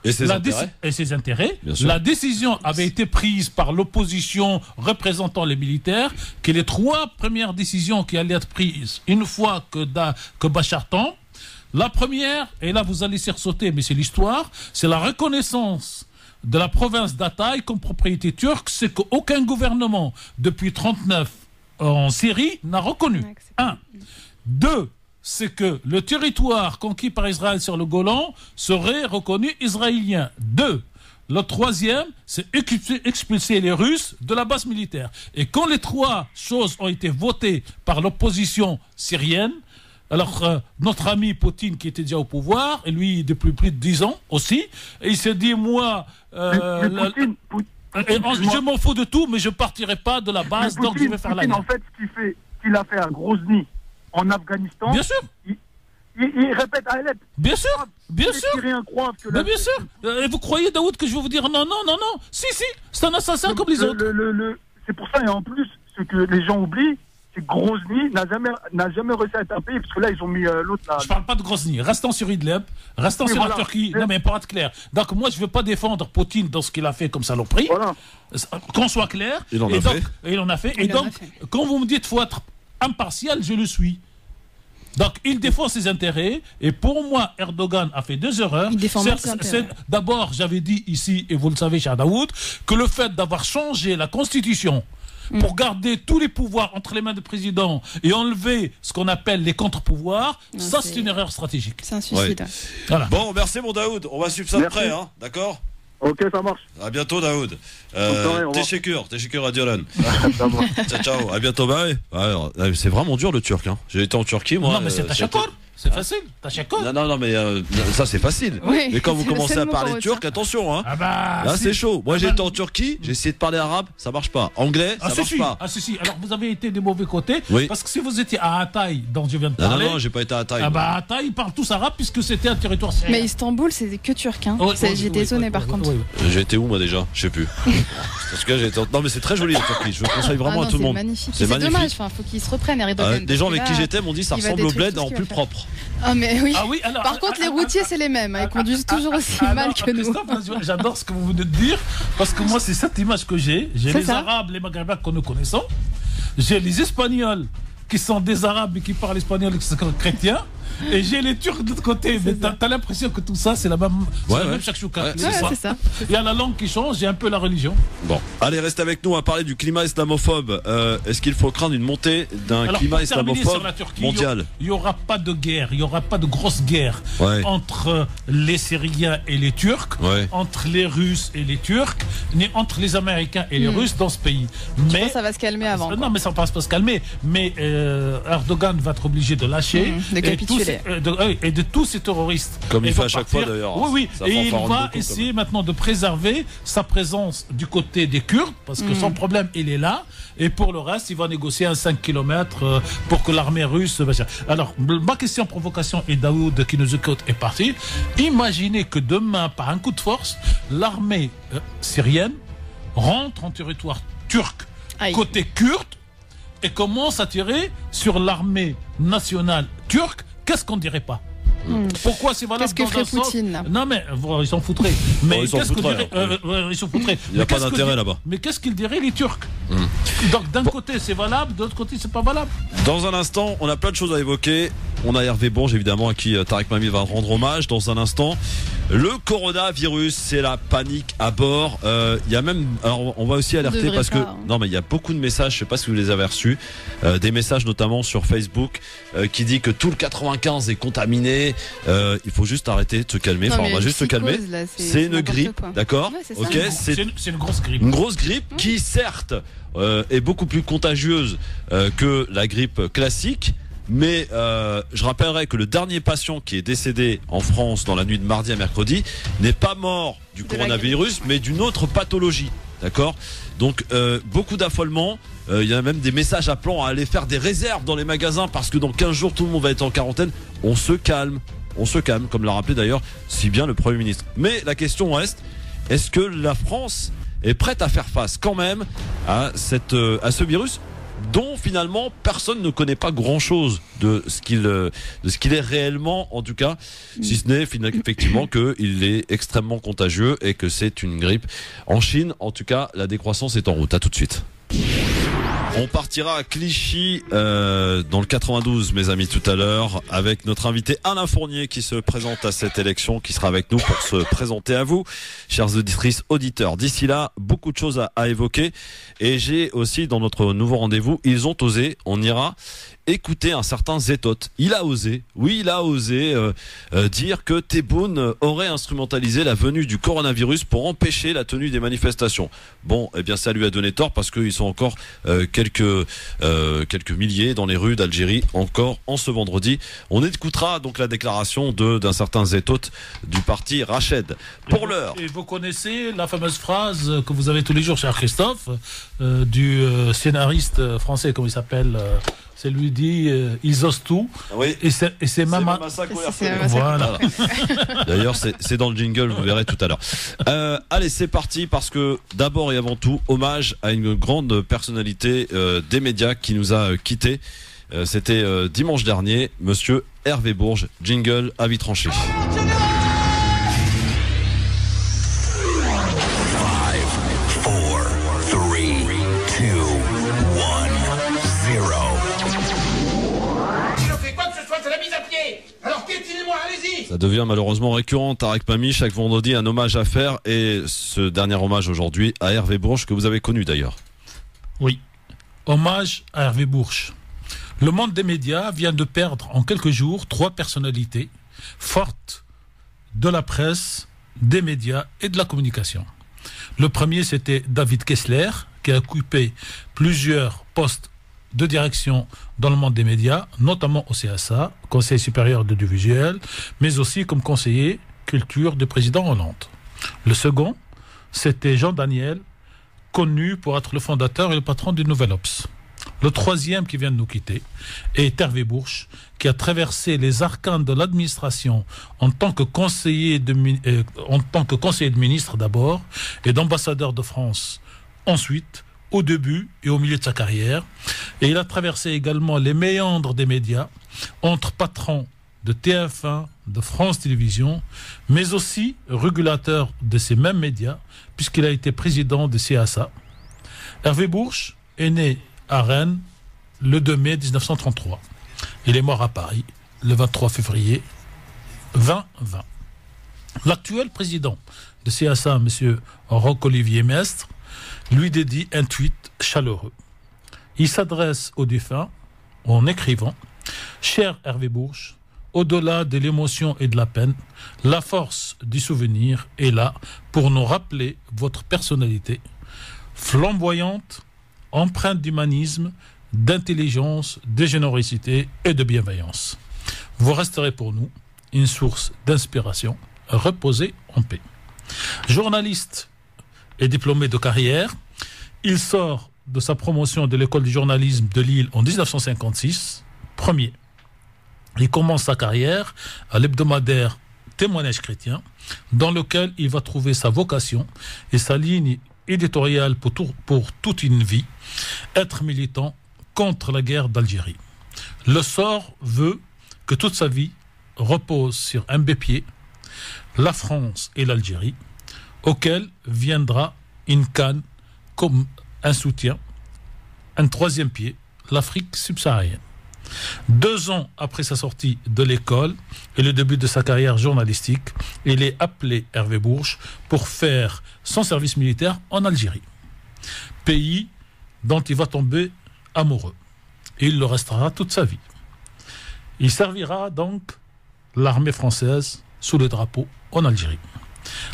et ses intérêts, la décision avait été prise par l'opposition représentant les militaires, que les 3 premières décisions qui allaient être prises une fois que Bachar tombe. La première, et là vous allez sursauter, mais c'est l'histoire, c'est la reconnaissance de la province d'Hatay comme propriété turque, c'est qu'aucun gouvernement depuis 1939 en Syrie n'a reconnu. 1. 2. C'est que le territoire conquis par Israël sur le Golan serait reconnu israélien. 2. Le 3e, c'est expulser les Russes de la base militaire. Et quand les 3 choses ont été votées par l'opposition syrienne, alors notre ami Poutine qui était déjà au pouvoir, et lui depuis plus de 10 ans aussi, et il s'est dit, moi, je m'en fous de tout, mais je ne partirai pas de la base, donc je vais faire la guerre. En fait, ce qu'il a fait à Grozny, en Afghanistan, bien sûr. Il répète à Alep. Bien sûr, bien sûr. Que bien sûr. Et vous croyez, Daoud, que je vais vous dire non. Si, c'est un assassin comme les autres. C'est pour ça, et en plus, ce que les gens oublient, c'est que Grozny n'a jamais réussi à être un pays, parce que là, ils ont mis l'autre là. Je parle pas de Grozny. Restons sur Idlib, restons sur la Turquie. Non, mais pour être clair. Donc, moi, je ne veux pas défendre Poutine dans ce qu'il a fait comme saloperie. Voilà. Qu'on soit clair. Il en a fait. Et donc, quand vous me dites qu'il faut être impartial, je le suis. Donc, il défend ses intérêts. Et pour moi, Erdogan a fait 2 erreurs. D'abord, j'avais dit ici, et vous le savez, cher Daoud, que le fait d'avoir changé la Constitution pour garder tous les pouvoirs entre les mains du président et enlever ce qu'on appelle les contre-pouvoirs, ça, c'est une erreur stratégique. C'est un suicide. Ouais. Voilà. Bon, merci, mon Daoud. On va suivre ça de près, hein, d'accord ? Ok, ça marche. À bientôt, Daoud. T'es à Diolan. Ciao. À bientôt. Bah ouais. Alors, c'est vraiment dur le turc. Hein. J'ai été en Turquie, moi. Non, mais c'est Tachakor. C'est facile. Tachakor. Non, mais ça c'est facile. Oui, mais quand vous commencez à parler turc, attention. Hein. Là, c'est chaud. Moi, j'ai été en Turquie, j'ai essayé de parler arabe, ça marche pas. Anglais, ça marche pas. Si. Alors, vous avez été des mauvais côtés. Oui. Parce que si vous étiez à Hatay, dont je viens de parler. Non, j'ai pas été à Hatay. Hatay, ils parlent tous arabe puisque c'était un territoire syrien. Mais Istanbul, c'est que turc. Hein. J'étais étonné par contre. J'ai été où, moi, déjà ? Je sais plus. Parce que j'ai été... Non, mais c'est très joli la Turquie. Je le conseille vraiment à tout le monde. C'est magnifique. Dommage, faut qu'ils se reprennent. Des gens avec qui j'étais m'ont dit ça ressemble au bled en plus propre. Ah, mais oui. Alors, par contre, les routiers, c'est les mêmes. Ils conduisent toujours aussi mal que nous. J'adore ce que vous venez de dire. Parce que moi, c'est cette image que j'ai. J'ai les Arabes, les Maghrébins que nous connaissons. J'ai les Espagnols qui sont des Arabes et qui parlent espagnol et qui sont chrétiens. Et j'ai les Turcs de l'autre côté. Mais t'as l'impression que tout ça, c'est la même chakchouka. C'est ça. Il y a la langue qui change et un peu la religion. Bon, allez, reste avec nous. On va parler du climat islamophobe. Est-ce qu'il faut craindre une montée d'un climat islamophobe mondial ? Il n'y aura pas de guerre, il n'y aura pas de grosse guerre entre les Syriens et les Turcs, entre les Russes et les Turcs, ni entre les Américains et les Russes dans ce pays. Mais ça va se calmer avant. Non, mais ça ne va pas se calmer. Mais Erdogan va être obligé de lâcher. De capituler. Et de tous ces terroristes. Comme il fait à chaque fois d'ailleurs. Oui. Et il va essayer maintenant de préserver sa présence du côté des Kurdes, parce que son problème, il est là. Et pour le reste, il va négocier un 5 km pour que l'armée russe... Alors, ma question provocation, et Daoud qui nous écoute est parti. Imaginez que demain, par un coup de force, l'armée syrienne rentre en territoire turc, côté kurde, et commence à tirer sur l'armée nationale turque. Qu'est-ce qu'on dirait pas ? Pourquoi c'est valable? Qu'est-ce que ferait Poutine là? Non mais ils s'en foutraient. Mais ils s'en qu'est-ce que foutraient, dirait ils s'en foutraient. Il n'y a pas d'intérêt là-bas. Mais qu'est-ce qu'ils diraient les Turcs? Donc d'un côté c'est valable, de l'autre côté c'est pas valable. Dans un instant, on a plein de choses à évoquer. On a Hervé Bourges évidemment à qui Tarek Mamil va rendre hommage dans un instant. Le coronavirus, c'est la panique à bord. Il y a même, alors on va aussi alerter parce que non mais il y a beaucoup de messages. Je sais pas si vous les avez reçus, des messages notamment sur Facebook qui dit que tout le 95 est contaminé. Il faut juste arrêter de se calmer. Enfin, on va juste se calmer. C'est une grippe, d'accord? Ok, c'est une grosse grippe. Une grosse grippe qui certes est beaucoup plus contagieuse que la grippe classique. Mais je rappellerai que le dernier patient qui est décédé en France dans la nuit de mardi à mercredi n'est pas mort du coronavirus, mais d'une autre pathologie. D'accord? Donc beaucoup d'affolement. Il y a même des messages appelant à aller faire des réserves dans les magasins parce que dans 15 jours tout le monde va être en quarantaine. On se calme, comme l'a rappelé d'ailleurs si bien le Premier ministre. Mais la question reste, est-ce que la France est prête à faire face quand même à ce virus dont finalement personne ne connaît pas grand-chose de ce qu'il est réellement, en tout cas, si ce n'est effectivement qu'il est extrêmement contagieux et que c'est une grippe. En Chine, en tout cas, la décroissance est en route. À tout de suite. On partira à Clichy dans le 92, mes amis, tout à l'heure, avec notre invité Alain Fournier qui se présente à cette élection, qui sera avec nous pour se présenter à vous, chères auditrices, auditeurs. D'ici là, beaucoup de choses à évoquer. Et j'ai aussi, dans notre nouveau rendez-vous, Ils ont osé, on ira écouter un certain Zetote. Il a osé dire que Tebboune aurait instrumentalisé la venue du coronavirus pour empêcher la tenue des manifestations. Bon, eh bien ça lui a donné tort parce qu'ils sont encore quelques milliers dans les rues d'Algérie encore en ce vendredi. On écoutera donc la déclaration d'un certain Zetote du parti Rached. Pour l'heure. Et vous connaissez la fameuse phrase que vous avez tous les jours, cher Christophe, du scénariste français, comment il s'appelle c'est lui dit ils osent tout. Oui. Et c'est Mama. Voilà. D'ailleurs, c'est dans le jingle, vous verrez tout à l'heure. Allez, c'est parti parce que d'abord et avant tout, hommage à une grande personnalité des médias qui nous a quittés. C'était dimanche dernier, monsieur Hervé Bourges. Jingle à vie tranchée. Ça devient malheureusement récurrent, Tarek Mami, chaque vendredi un hommage à faire et ce dernier hommage aujourd'hui à Hervé Bourges que vous avez connu d'ailleurs. Oui, hommage à Hervé Bourges. Le monde des médias vient de perdre en quelques jours 3 personnalités fortes de la presse, des médias et de la communication. Le premier c'était David Kessler qui a occupé plusieurs postes de direction dans le monde des médias, notamment au CSA, Conseil supérieur de l'audiovisuel, mais aussi comme conseiller culture du président Hollande. Le second, c'était Jean Daniel, connu pour être le fondateur et le patron du Nouvel Obs. Le troisième qui vient de nous quitter est Hervé Bourges, qui a traversé les arcanes de l'administration en tant que conseiller de ministre d'abord et d'ambassadeur de France ensuite, au début et au milieu de sa carrière. Et il a traversé également les méandres des médias, entre patrons de TF1, de France Télévisions, mais aussi régulateur de ces mêmes médias, puisqu'il a été président de CSA. Hervé Bourges est né à Rennes le 2 mai 1933. Il est mort à Paris le 23 février 2020. L'actuel président de CSA, M. Roch-Olivier Mestre, lui dédie un tweet chaleureux. Il s'adresse au défunt en écrivant « Cher Hervé Bourges, au-delà de l'émotion et de la peine, la force du souvenir est là pour nous rappeler votre personnalité, flamboyante, empreinte d'humanisme, d'intelligence, de générosité et de bienveillance. Vous resterez pour nous une source d'inspiration. Reposez en paix. » Journaliste et diplômé de carrière, il sort de sa promotion de l'école du journalisme de Lille en 1956, premier. Il commence sa carrière à l'hebdomadaire Témoignage chrétien, dans lequel il va trouver sa vocation et sa ligne éditoriale pour toute une vie, être militant contre la guerre d'Algérie. Le sort veut que toute sa vie repose sur un bépied, la France et l'Algérie, auquel viendra une canne comme un soutien, un troisième pied, l'Afrique subsaharienne. 2 ans après sa sortie de l'école et le début de sa carrière journalistique, il est appelé Hervé Bourges pour faire son service militaire en Algérie, pays dont il va tomber amoureux. Et il le restera toute sa vie. Il servira donc l'armée française sous le drapeau en Algérie.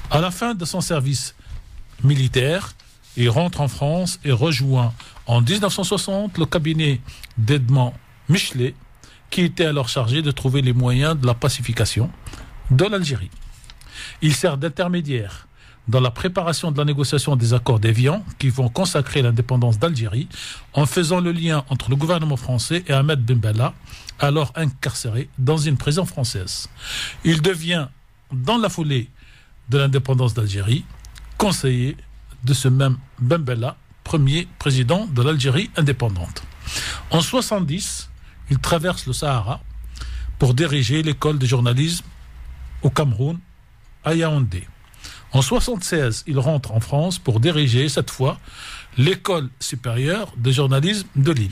À la fin de son service militaire, il rentre en France et rejoint en 1960 le cabinet d'Edmond Michelet, qui était alors chargé de trouver les moyens de la pacification de l'Algérie. Il sert d'intermédiaire dans la préparation de la négociation des accords d'Évian qui vont consacrer l'indépendance d'Algérie en faisant le lien entre le gouvernement français et Ahmed Ben Bella, alors incarcéré dans une prison française. Il devient, dans la foulée de l'indépendance d'Algérie, conseiller de ce même Ben Bella, premier président de l'Algérie indépendante. En 1970, il traverse le Sahara pour diriger l'école de journalisme au Cameroun, à Yaoundé. En 1976, il rentre en France pour diriger, cette fois, l'école supérieure de journalisme de Lille.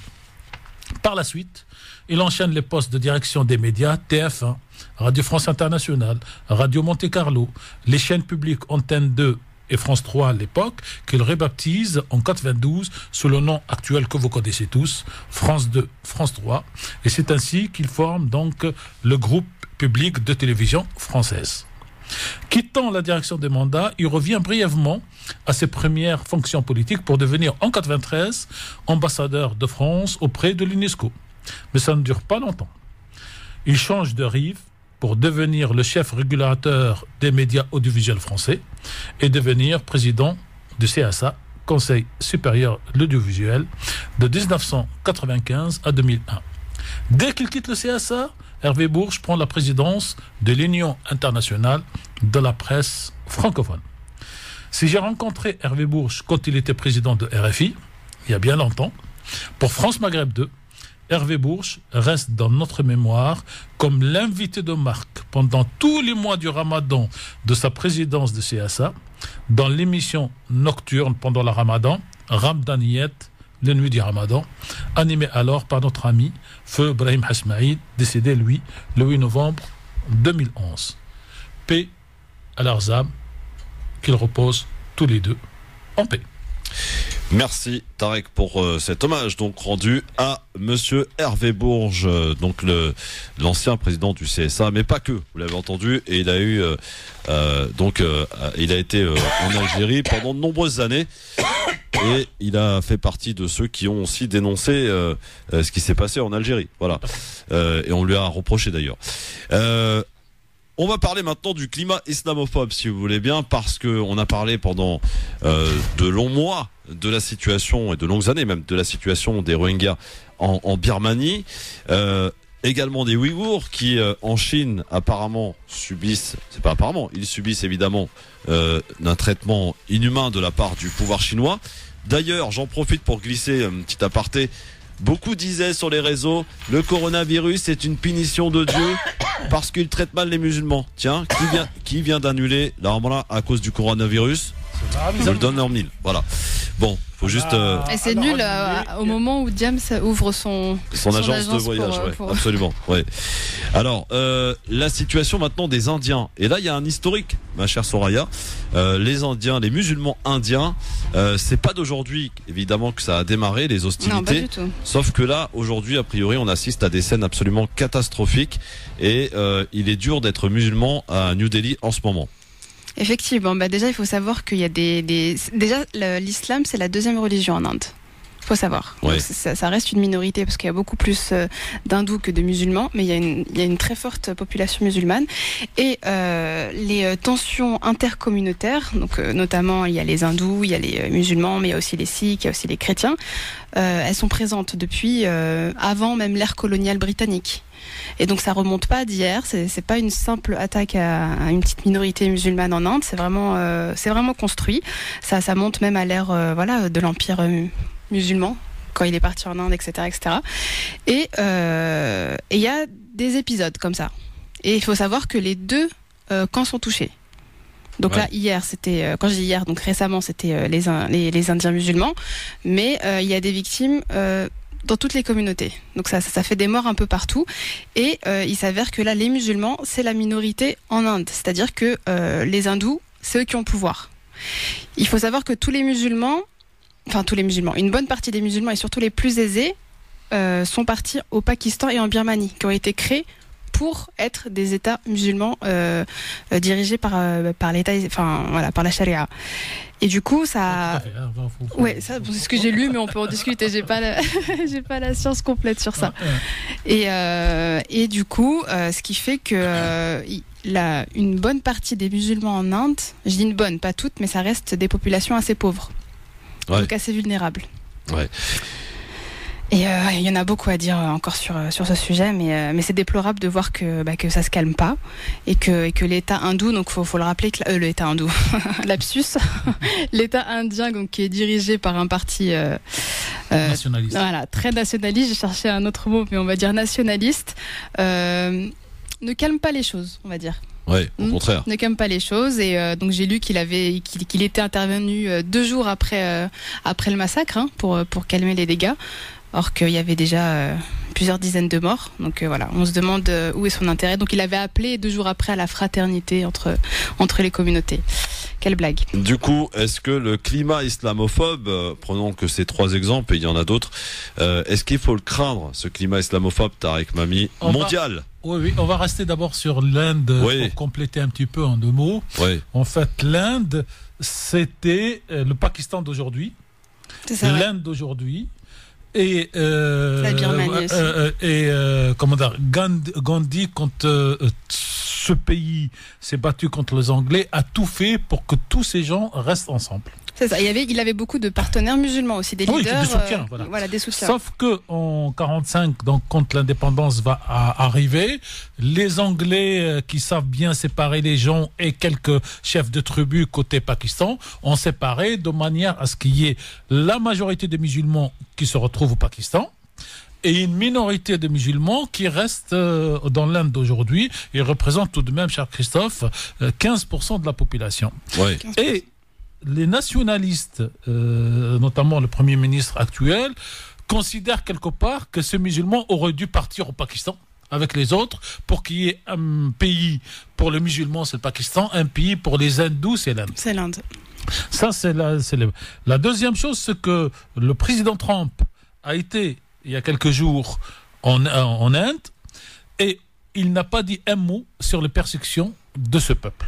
Par la suite, il enchaîne les postes de direction des médias, TF1, Radio France Internationale, Radio Monte Carlo, les chaînes publiques Antenne 2 et France 3 à l'époque, qu'il rebaptise en 1992 sous le nom actuel que vous connaissez tous, France 2, France 3. Et c'est ainsi qu'il forme donc le groupe public de télévision française. Quittant la direction des mandats, il revient brièvement à ses premières fonctions politiques pour devenir en 1993 ambassadeur de France auprès de l'UNESCO. Mais ça ne dure pas longtemps. Il change de rive pour devenir le chef régulateur des médias audiovisuels français et devenir président du CSA, Conseil supérieur de l'audiovisuel, de 1995 à 2001. Dès qu'il quitte le CSA, Hervé Bourges prend la présidence de l'Union internationale de la presse francophone. Si j'ai rencontré Hervé Bourges quand il était président de RFI, il y a bien longtemps, pour France Maghreb 2, Hervé Bourges reste dans notre mémoire comme l'invité de marque pendant tous les mois du Ramadan de sa présidence de CSA, dans l'émission nocturne pendant le Ramadan, Ramadaniyet, les nuits du Ramadan, animée alors par notre ami Feu Brahim Hasmaïd, décédé lui le 8 novembre 2011. Paix à leurs âmes, qu'ils reposent tous les deux en paix. Merci Tarek pour cet hommage donc rendu à monsieur Hervé Bourges, donc l'ancien président du CSA, mais pas que, vous l'avez entendu, et il a eu il a été en Algérie pendant de nombreuses années et il a fait partie de ceux qui ont aussi dénoncé ce qui s'est passé en Algérie, voilà, et on lui a reproché d'ailleurs. On va parler maintenant du climat islamophobe, si vous voulez bien, parce que on a parlé pendant de longs mois de la situation, et de longues années même, de la situation des Rohingyas en Birmanie, également des Ouïghours qui en Chine apparemment subissent, c'est pas apparemment, ils subissent évidemment un traitement inhumain de la part du pouvoir chinois. D'ailleurs, j'en profite pour glisser un petit aparté. Beaucoup disaient sur les réseaux, le coronavirus est une punition de Dieu parce qu'il traite mal les musulmans. Tiens, qui vient d'annuler la Ramadan à cause du coronavirus? Je le donne en mille. Voilà. Bon, faut juste. Et c'est nul au moment où James ouvre son agence de voyage, absolument. Ouais. Alors, la situation maintenant des Indiens. Et là, il y a un historique, ma chère Soraya. Les Indiens, les musulmans indiens, c'est pas d'aujourd'hui, évidemment, que ça a démarré, les hostilités. Non, pas du tout. Sauf que là, aujourd'hui, a priori, on assiste à des scènes absolument catastrophiques. Et il est dur d'être musulman à New Delhi en ce moment. Effectivement, déjà il faut savoir qu'il y a déjà l'islam c'est la deuxième religion en Inde. Il faut savoir. Ouais. Donc, ça reste une minorité parce qu'il y a beaucoup plus d'hindous que de musulmans, mais il y a une très forte population musulmane. Et les tensions intercommunautaires, donc notamment il y a les hindous, il y a les musulmans, mais il y a aussi les sikhs, il y a aussi les chrétiens. Elles sont présentes depuis avant même l'ère coloniale britannique. Et donc ça remonte pas d'hier, c'est pas une simple attaque à une petite minorité musulmane en Inde, c'est vraiment construit. Ça monte même à l'ère de l'empire musulman quand il est parti en Inde, etc., etc. Et il y a des épisodes comme ça. Et il faut savoir que les deux camps sont touchés. Donc là, hier, c'était, quand je dis hier, donc récemment, c'était les Indiens musulmans, mais il y a des victimes dans toutes les communautés. Donc ça fait des morts un peu partout. Et il s'avère que là, les musulmans, c'est la minorité en Inde. C'est-à-dire que les hindous, c'est eux qui ont le pouvoir. Il faut savoir que tous les musulmans, une bonne partie des musulmans et surtout les plus aisés, sont partis au Pakistan et en Birmanie, qui ont été créés pour être des États musulmans dirigés par l'État, par la charia. Et du coup, ça, c'est ce que j'ai lu, mais on peut en discuter. J'ai pas la science complète sur ça. Et du coup, ce qui fait que une bonne partie des musulmans en Inde, je dis une bonne, pas toutes, mais ça reste des populations assez pauvres, donc assez vulnérables. Ouais. Et il y en a beaucoup à dire encore sur ce sujet, mais c'est déplorable de voir que ça se calme pas et que l'État hindou, donc faut le rappeler que l'État hindou, lapsus, l'État indien, donc qui est dirigé par un parti nationaliste. Voilà, très nationaliste. J'ai cherché un autre mot, mais on va dire nationaliste. Ne calme pas les choses, on va dire. Oui, au contraire. Ne calme pas les choses. Et donc j'ai lu qu'il était intervenu 2 jours après le massacre pour calmer les dégâts. Or qu'il y avait déjà plusieurs dizaines de morts. Donc voilà, on se demande où est son intérêt. Donc il avait appelé 2 jours après à la fraternité entre les communautés. Quelle blague. Du coup, est-ce que le climat islamophobe, prenons que ces 3 exemples, et il y en a d'autres, est-ce qu'il faut le craindre, ce climat islamophobe, Tarek Mami, mondial? Oui, on va rester d'abord sur l'Inde pour compléter un petit peu en 2 mots. Oui. En fait, l'Inde, c'était le Pakistan d'aujourd'hui. C'est ça, l'Inde d'aujourd'hui. Et la Birmanie Gandhi, quand ce pays s'est battu contre les Anglais, a tout fait pour que tous ces gens restent ensemble. C'est ça. Il avait beaucoup de partenaires musulmans aussi, des leaders, des soutiens, des soutiens. Sauf que en 45, donc quand l'indépendance va arriver, les Anglais qui savent bien séparer les gens et quelques chefs de tribu côté Pakistan ont séparé de manière à ce qu'il y ait la majorité des musulmans qui se retrouvent au Pakistan et une minorité de musulmans qui restent dans l'Inde d'aujourd'hui. Ils représentent tout de même, cher Christophe, 15% de la population. Ouais. Et les nationalistes, notamment le Premier ministre actuel, considèrent quelque part que ces musulmans auraient dû partir au Pakistan avec les autres pour qu'il y ait un pays pour les musulmans, c'est le Pakistan, un pays pour les hindous, c'est l'Inde. C'est l'Inde. Ça, c'est la deuxième chose, c'est que le président Trump a été, il y a quelques jours, en Inde, et il n'a pas dit un mot sur les persécutions de ce peuple.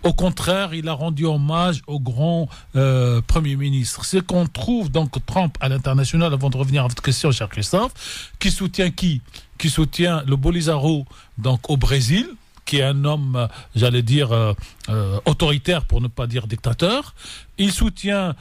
Au contraire, il a rendu hommage au grand Premier ministre. C'est qu'on trouve donc Trump à l'international, avant de revenir à votre question, cher Christophe, qui soutient qui soutient le Bolsonaro, donc au Brésil, qui est un homme, j'allais dire, autoritaire pour ne pas dire dictateur. Il soutient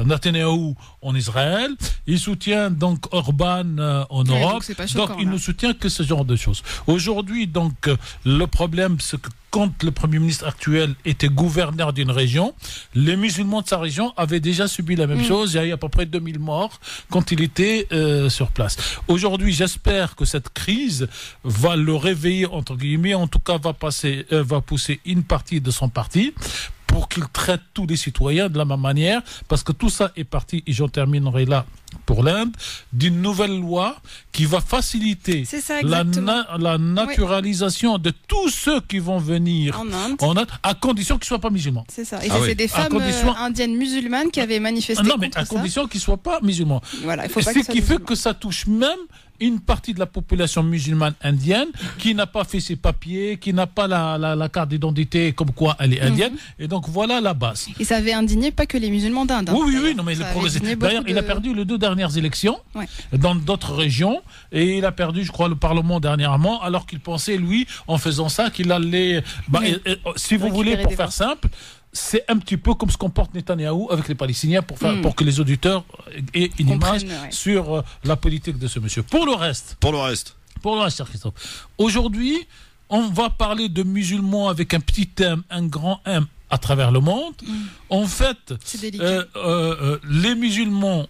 Netanyahou en Israël. Il soutient donc Orban en Europe. Donc il ne soutient que ce genre de choses. Aujourd'hui, donc, le problème, c'est que quand le Premier ministre actuel était gouverneur d'une région, les musulmans de sa région avaient déjà subi la même chose. Il y a eu à peu près 2000 morts quand il était sur place. Aujourd'hui, j'espère que cette crise va le réveiller, entre guillemets, en tout cas va pousser une partie de son parti pour qu'il traite tous les citoyens de la même manière, parce que tout ça est parti, et j'en terminerai là pour l'Inde, d'une nouvelle loi qui va faciliter la naturalisation de tous ceux qui vont venir en Inde, à condition qu'ils ne soient pas musulmans. C'est ça. Et c'est des femmes indiennes musulmanes qui avaient manifesté contre ça. Non, mais à condition qu'ils ne soient pas musulmans. Voilà, il faut pas ce qui fait que ça touche même une partie de la population musulmane indienne qui n'a pas fait ses papiers, qui n'a pas la carte d'identité comme quoi elle est indienne. Et donc voilà la base. Et ça avait indigné pas que les musulmans d'Inde. Oui, non, mais d'ailleurs, il a perdu les 2 dernières élections dans d'autres régions et il a perdu, je crois, le Parlement dernièrement, alors qu'il pensait, lui, en faisant ça, qu'il allait... si vous voulez, pour faire simple, c'est un petit peu comme ce qu'on porte Netanyahou avec les Palestiniens pour que les auditeurs aient une image sur la politique de ce monsieur. Pour le reste, cher Christophe. Aujourd'hui, on va parler de musulmans avec un petit M, un grand M à travers le monde. En fait, les musulmans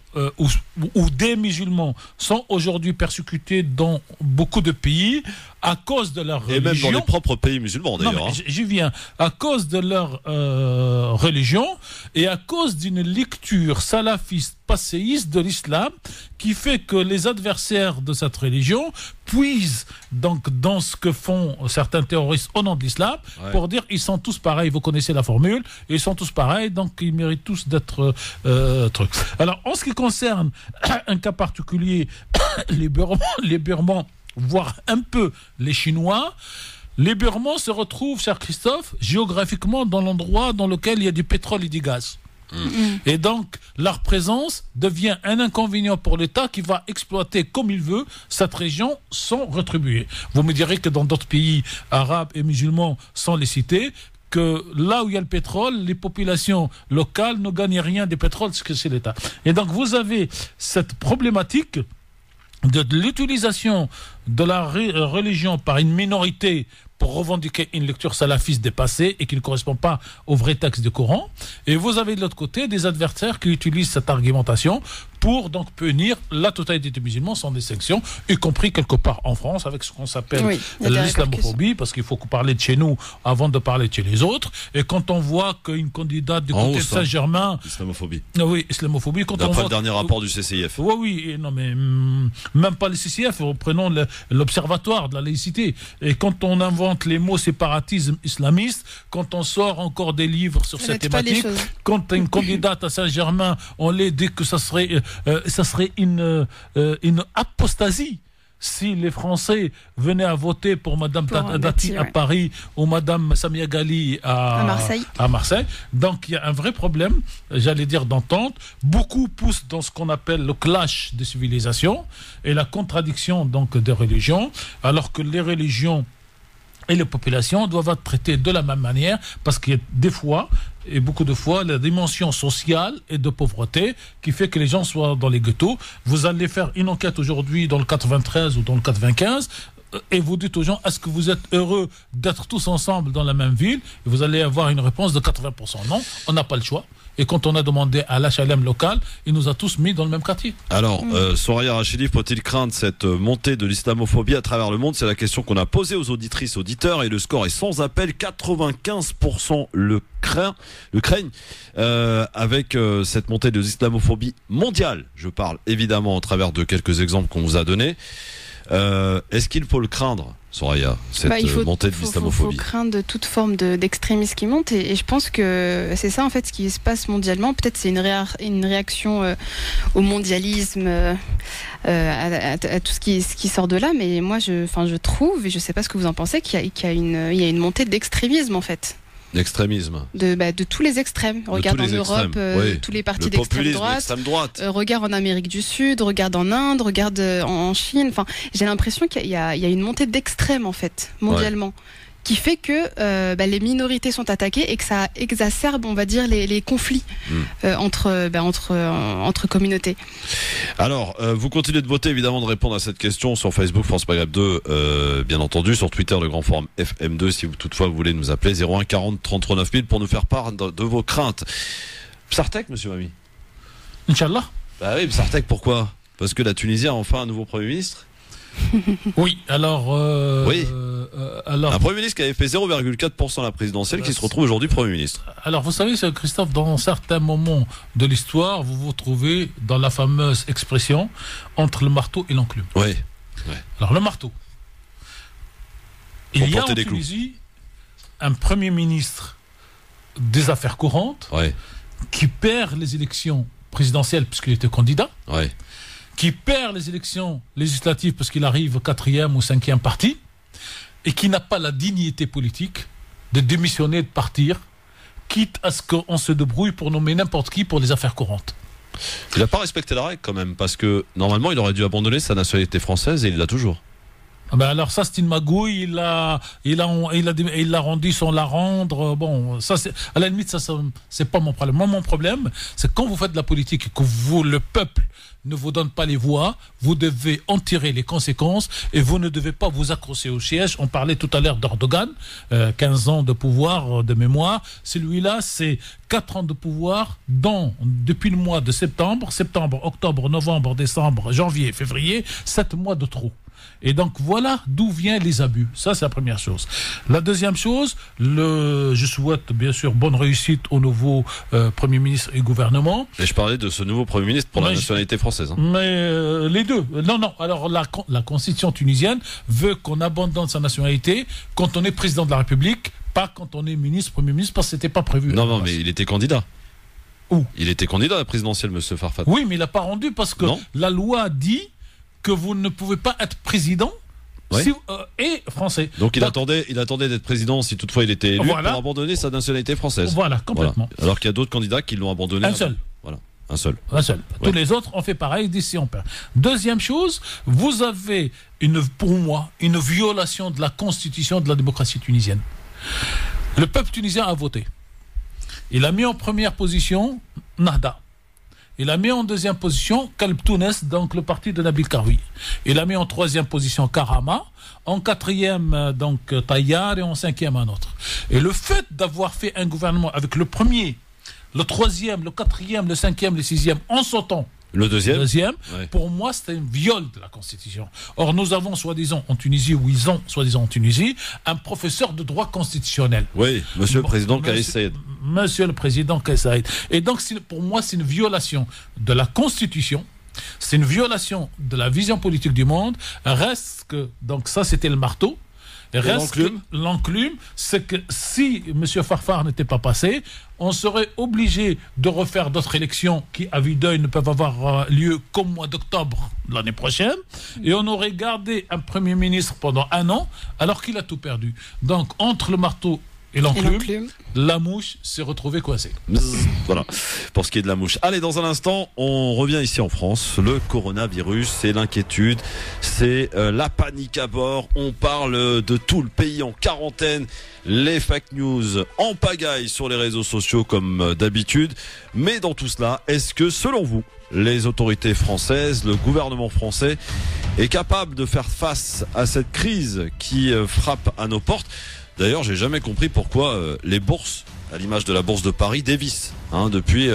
ou des musulmans sont aujourd'hui persécutés dans beaucoup de pays à cause de leur religion. Et même dans les propres pays musulmans d'ailleurs. Non, j'y viens. À cause de leur religion et à cause d'une lecture salafiste, passéiste de l'islam qui fait que les adversaires de cette religion puisent donc dans ce que font certains terroristes au nom de l'islam pour dire ils sont tous pareils, vous connaissez la formule, ils sont tous pareils, donc ils méritent tous d'être trucs. Alors en ce qui concerne un cas particulier, les Birmans, voire un peu les Chinois, les Birmans se retrouvent, cher Christophe, géographiquement dans l'endroit dans lequel il y a du pétrole et du gaz. Et donc, leur présence devient un inconvénient pour l'État qui va exploiter comme il veut cette région sans rétribuer. Vous me direz que dans d'autres pays arabes et musulmans, sans les citer, que là où il y a le pétrole, les populations locales ne gagnent rien du pétrole, parce que c'est l'État. Et donc, vous avez cette problématique de l'utilisation de la religion par une minorité pour revendiquer une lecture salafiste dépassée et qui ne correspond pas au vrai texte du Coran. Et vous avez de l'autre côté des adversaires qui utilisent cette argumentation pour donc punir la totalité des musulmans sans distinction, y compris quelque part en France avec ce qu'on s'appelle l'islamophobie, parce qu'il faut parler de chez nous avant de parler de chez les autres. Et quand on voit qu'une candidate du côté de Saint-Germain... Islamophobie. Oui, islamophobie. D'après le dernier rapport du CCIF. Oui, non mais même pas le CCIF, prenons l'observatoire de la laïcité. Et quand on invente les mots séparatisme islamiste, quand on sort encore des livres sur cette thématique, quand une candidate à Saint-Germain, on les dit que ça serait une apostasie si les Français venaient à voter pour Madame Dati à Paris ou Madame Samia Ghali à Marseille. Donc il y a un vrai problème, j'allais dire, d'entente. Beaucoup poussent dans ce qu'on appelle le clash des civilisations et la contradiction donc des religions, alors que les religions et les populations doivent être traitées de la même manière, parce qu'il y a des fois, et beaucoup de fois, la dimension sociale et de pauvreté qui fait que les gens soient dans les ghettos. Vous allez faire une enquête aujourd'hui dans le 93 ou dans le 95 et vous dites aux gens, est-ce que vous êtes heureux d'être tous ensemble dans la même ville? Et vous allez avoir une réponse de 80%. Non, on n'a pas le choix. Et quand on a demandé à l'HLM local, il nous a tous mis dans le même quartier. Alors, Soraya Rachidi, faut-il craindre cette montée de l'islamophobie à travers le monde? C'est la question qu'on a posée aux auditrices, auditeurs, et le score est sans appel. 95% le craignent avec cette montée de l'islamophobie mondiale. Je parle évidemment à travers de quelques exemples qu'on vous a donnés. Est-ce qu'il faut le craindre, Soraya, cette montée de l'islamophobie? Il faut craindre toute forme d'extrémisme qui monte, et je pense que c'est ça en fait ce qui se passe mondialement. Peut-être c'est une réaction au mondialisme, à tout ce qui sort de là, mais moi je trouve, et je ne sais pas ce que vous en pensez, qu'il y a une montée d'extrémisme en fait. L'extrémisme de tous les extrêmes. Regarde en Europe, tous les partis d'extrême droite. Regarde en Amérique du Sud, regarde en Inde, regarde en Chine. Enfin, j'ai l'impression qu'il y a une montée d'extrêmes en fait, mondialement. Qui fait que les minorités sont attaquées et que ça exacerbe, on va dire, les conflits entre communautés. Alors, vous continuez de voter, évidemment, de répondre à cette question sur Facebook, France Maghreb 2, bien entendu, sur Twitter, le Grand Forum FM2, si toutefois vous voulez nous appeler, 01 40 33 9000 pour nous faire part de vos craintes. Psartek, monsieur Mami? Inch'Allah. Bah oui, Psartek, pourquoi? Parce que la Tunisie a enfin un nouveau Premier ministre? Oui, alors... un Premier ministre qui avait fait 0,4% à la présidentielle, qui se retrouve aujourd'hui Premier ministre. Alors, vous savez, Christophe, dans certains moments de l'histoire, vous vous trouvez dans la fameuse expression entre le marteau et l'enclume. Oui. Alors, le marteau. Il y a en Tunisie un Premier ministre des affaires courantes qui perd les élections présidentielles puisqu'il était candidat. Qui perd les élections législatives parce qu'il arrive au 4e ou 5e parti, et qui n'a pas la dignité politique de démissionner, de partir, quitte à ce qu'on se débrouille pour nommer n'importe qui pour les affaires courantes. Il n'a pas respecté la règle quand même, parce que normalement il aurait dû abandonner sa nationalité française et il l'a toujours. Ah ben alors ça c'est une magouille, il l'a rendu sans la rendre. Bon, ça c'est à la limite, ça c'est pas mon problème. Moi, mon problème, c'est quand vous faites de la politique et que le peuple ne vous donne pas les voix, vous devez en tirer les conséquences et vous ne devez pas vous accrocher au siège. On parlait tout à l'heure d'Erdogan, 15 ans de pouvoir de mémoire. Celui-là, c'est 4 ans de pouvoir depuis le mois de septembre, octobre, novembre, décembre, janvier, février, 7 mois de trop. Et donc voilà d'où viennent les abus. Ça, c'est la première chose. La deuxième chose, je souhaite bien sûr bonne réussite au nouveau Premier ministre et gouvernement. Et je parlais de ce nouveau Premier ministre pour la nationalité française. Mais les deux. Non. Alors la Constitution tunisienne veut qu'on abandonne sa nationalité quand on est président de la République, pas quand on est ministre, Premier ministre, parce que c'était pas prévu. Non, mais il était candidat. Où ? Il était candidat à la présidentielle, monsieur Farfat. Oui, mais il n'a pas rendu parce que la loi dit que vous ne pouvez pas être président et français. Donc il attendait d'être président si toutefois il était élu pour abandonner sa nationalité française. Voilà, complètement. Voilà. Alors qu'il y a d'autres candidats qui l'ont abandonné. Un seul. Voilà, un seul. Tous les autres ont fait pareil, d'ici on perd. Deuxième chose, vous avez pour moi une violation de la constitution de la démocratie tunisienne. Le peuple tunisien a voté. Il a mis en première position Nahda. Il a mis en deuxième position Kalb Tounes, donc le parti de Nabil Karoui. Il a mis en troisième position Karama, en quatrième donc Tayyar et en cinquième un autre. Et le fait d'avoir fait un gouvernement avec le premier, le troisième, le quatrième, le cinquième, le sixième en sautant le deuxième, pour moi, c'est un viol de la Constitution. Or, nous avons soi-disant en Tunisie, ou ils ont soi-disant en Tunisie, un professeur de droit constitutionnel. Oui, monsieur le président Kais Saied. Monsieur le président Kais Saied. Et donc, pour moi, c'est une violation de la Constitution. C'est une violation de la vision politique du monde. Reste que, donc ça, c'était le marteau. L'enclume, c'est que si M. Farfar n'était pas passé, on serait obligé de refaire d'autres élections qui, à vue d'œil, ne peuvent avoir lieu qu'au mois d'octobre de l'année prochaine. Et on aurait gardé un Premier ministre pendant 1 an, alors qu'il a tout perdu. Donc, entre le marteau et l'enclume, la mouche s'est retrouvée coincée. Voilà, pour ce qui est de la mouche. Allez, dans un instant, on revient ici en France. Le coronavirus, c'est l'inquiétude, c'est la panique à bord. On parle de tout le pays en quarantaine. Les fake news en pagaille sur les réseaux sociaux comme d'habitude. Mais dans tout cela, est-ce que, selon vous, les autorités françaises, le gouvernement français est capable de faire face à cette crise qui frappe à nos portes ? D'ailleurs, j'ai jamais compris pourquoi les bourses, à l'image de la bourse de Paris, dévissent depuis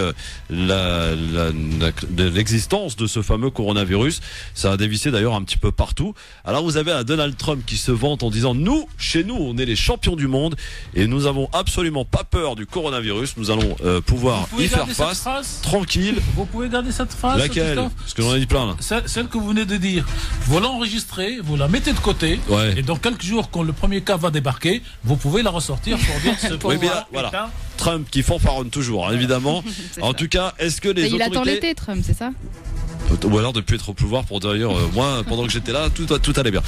l'existence de ce fameux coronavirus. Ça a dévissé d'ailleurs un petit peu partout. Alors vous avez un Donald Trump qui se vante en disant chez nous, on est les champions du monde et nous avons absolument pas peur du coronavirus. Nous allons pouvoir y faire face tranquille. Vous pouvez garder cette phrase. Laquelle ? Parce que j'en ai dit plein là. Celle que vous venez de dire. Vous l'enregistrez, vous la mettez de côté et dans quelques jours, quand le premier cas va débarquer, vous pouvez la ressortir pour dire ce oui, bien, voilà. Trump qui fanfaronne toujours, évidemment. En tout cas, est-ce que les autorités... Il attend l'été, Trump, c'est ça ? Ou alors de plus être au pouvoir pour dire moi pendant que j'étais là tout allait bien.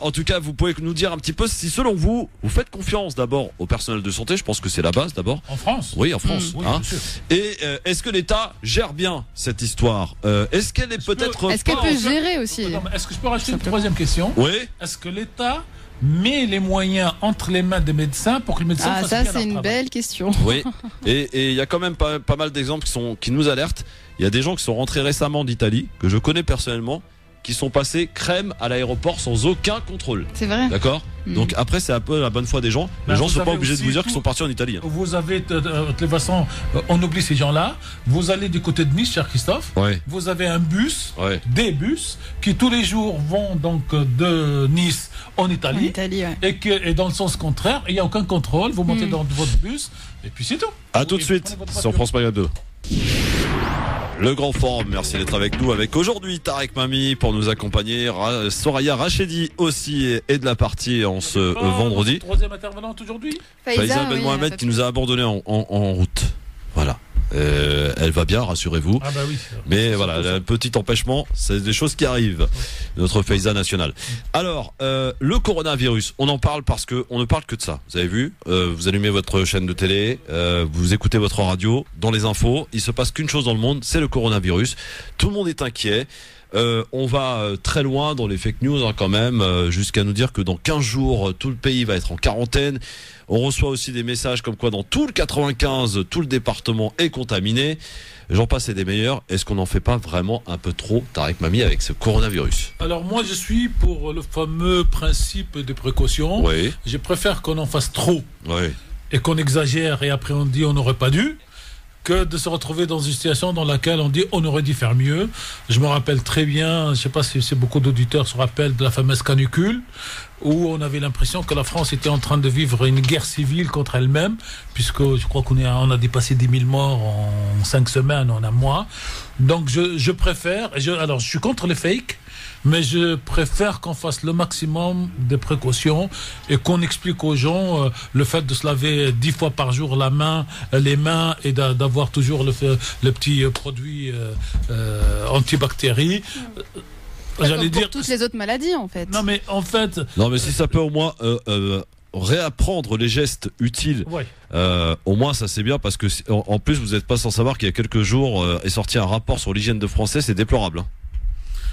En tout cas, vous pouvez nous dire un petit peu si selon vous faites confiance d'abord au personnel de santé. Je pense que c'est la base d'abord. En France. Oui, en France. Oui, bien sûr. Et est-ce que l'État gère bien cette histoire ? Est-ce qu'elle est peut-être Est-ce qu'elle peut gérer aussi ? Est-ce que je peux rajouter une troisième question ? Oui. Est-ce que l'État met les moyens entre les mains des médecins pour que les médecins fassent bien leur travail ? Ça, c'est une belle question. Oui. Et il y a quand même pas mal d'exemples qui nous alertent. Il y a des gens qui sont rentrés récemment d'Italie, que je connais personnellement, qui sont passés crème à l'aéroport sans aucun contrôle. C'est vrai. D'accord ? Donc après, c'est un peu la bonne foi des gens. Les gens ne sont pas obligés de vous dire qu'ils sont partis en Italie. Vous avez, de toute façon, on oublie ces gens-là. Vous allez du côté de Nice, cher Christophe. Ouais. Vous avez un bus, des bus, qui tous les jours vont donc de Nice en Italie. Et dans le sens contraire, il n'y a aucun contrôle. Vous montez dans votre bus, et puis c'est tout. À tout de suite sur France Maghreb 2. Le Grand Forum, merci d'être avec nous avec aujourd'hui Tarek Mami pour nous accompagner, Soraya Rachedi aussi est de la partie en ce vendredi. Troisième intervenante aujourd'hui, Faiza Ben Mohamed qui nous a abandonnés en route. Voilà. Elle va bien, rassurez-vous. Ah bah oui. Mais voilà, un petit empêchement, c'est des choses qui arrivent. Notre Faiza nationale. Alors, le coronavirus, on en parle parce que on ne parle que de ça. Vous avez vu, vous allumez votre chaîne de télé, vous écoutez votre radio, dans les infos, il se passe qu'une chose dans le monde, c'est le coronavirus. Tout le monde est inquiet. On va très loin dans les fake news quand même, jusqu'à nous dire que dans 15 jours, tout le pays va être en quarantaine. On reçoit aussi des messages comme quoi dans tout le 95, tout le département est contaminé. J'en passe et des meilleurs. Est-ce qu'on n'en fait pas vraiment un peu trop, Tarek Mami, avec ce coronavirus? Alors moi je suis pour le fameux principe de précaution. Oui. Je préfère qu'on en fasse trop Oui. et qu'on exagère et après on dit on n'aurait pas dû, que de se retrouver dans une situation dans laquelle on dit on aurait dû faire mieux. Je me rappelle très bien, je ne sais pas si beaucoup d'auditeurs se rappellent de la fameuse canicule, où on avait l'impression que la France était en train de vivre une guerre civile contre elle-même, puisque je crois qu'on a dépassé 10 000 morts en 5 semaines, en un mois. Donc je préfère, alors je suis contre les fakes, mais je préfère qu'on fasse le maximum de précautions et qu'on explique aux gens le fait de se laver 10 fois par jour les mains et d'avoir toujours le petit produit antibactérie. J'allais dire toutes les autres maladies en fait. Non mais en fait. Non mais si ça peut au moins réapprendre les gestes utiles. Ouais. Au moins ça c'est bien parce que en plus vous n'êtes pas sans savoir qu'il y a quelques jours est sorti un rapport sur l'hygiène de Français, c'est déplorable. Hein.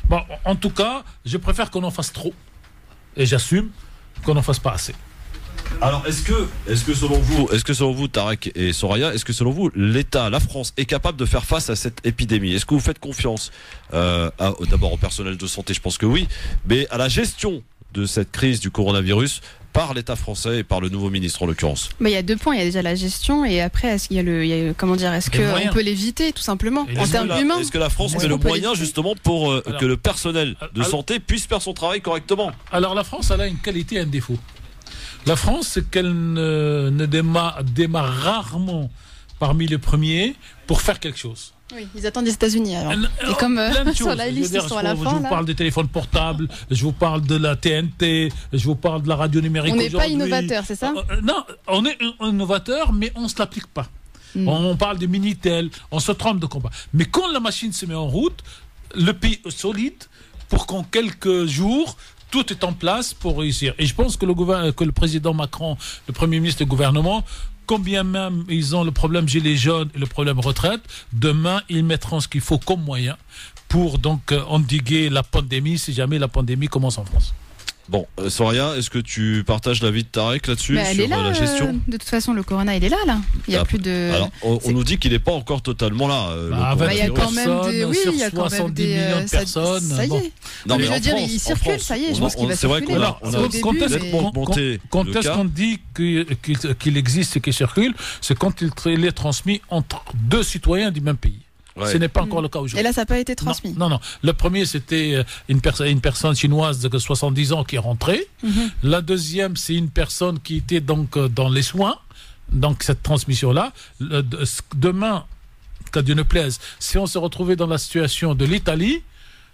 Bon, en tout cas, je préfère qu'on en fasse trop et j'assume qu'on n'en fasse pas assez. Alors est-ce que selon vous Tarek et Soraya, est-ce que selon vous l'État, la France est capable de faire face à cette épidémie? Est-ce que vous faites confiance d'abord au personnel de santé, je pense que oui, mais à la gestion de cette crise du coronavirus par l'État français et par le nouveau ministre en l'occurrence? Il y a 2 points, il y a déjà la gestion et après est-ce qu'on peut l'éviter tout simplement en termes humains? Est-ce que la France met le moyen justement pour que le personnel de santé puisse faire son travail correctement? Alors la France, elle a une qualité et un défaut. La France, c'est qu'elle ne démarre rarement parmi les premiers pour faire quelque chose. Oui, ils attendent les États-Unis alors. Et comme sur la liste, ils sont à la fin. Je vous parle des téléphones portables, je vous parle de la TNT, je vous parle de la radio numérique. On n'est pas innovateur, c'est ça? Non, on est innovateur, mais on ne se l'applique pas. On parle des Minitel, on se trompe de combat. Mais quand la machine se met en route, le pays est solide pour qu'en quelques jours, tout est en place pour réussir. Et je pense que le président Macron, le Premier ministre et le gouvernement, combien même ils ont le problème gilets jaunes et le problème retraite, demain, ils mettront ce qu'il faut comme moyen pour donc endiguer la pandémie, si jamais la pandémie commence en France. Bon, Soraya, est-ce que tu partages l'avis de Tarek là-dessus sur la gestion? De toute façon, le corona, il est là. Il y a plus de. Alors, on nous dit qu'il n'est pas encore totalement là. Il y a quand même des. Oui, il y a quand même des millions de personnes. Ça y est. Non, mais je veux dire, il circule, ça y est. Je pense qu'il va circuler. C'est vrai qu'on a monté. Quand est-ce qu'on dit qu'il existe et qu'il circule? C'est quand il est transmis entre 2 citoyens du même pays. Ouais. Ce n'est pas encore le cas aujourd'hui. Et là, ça n'a pas été transmis. Non. Le premier, c'était une personne chinoise de 70 ans qui est rentrée. La deuxième, c'est une personne qui était donc dans les soins. Donc, cette transmission-là. Demain, qu'à Dieu ne plaise, si on se retrouvait dans la situation de l'Italie,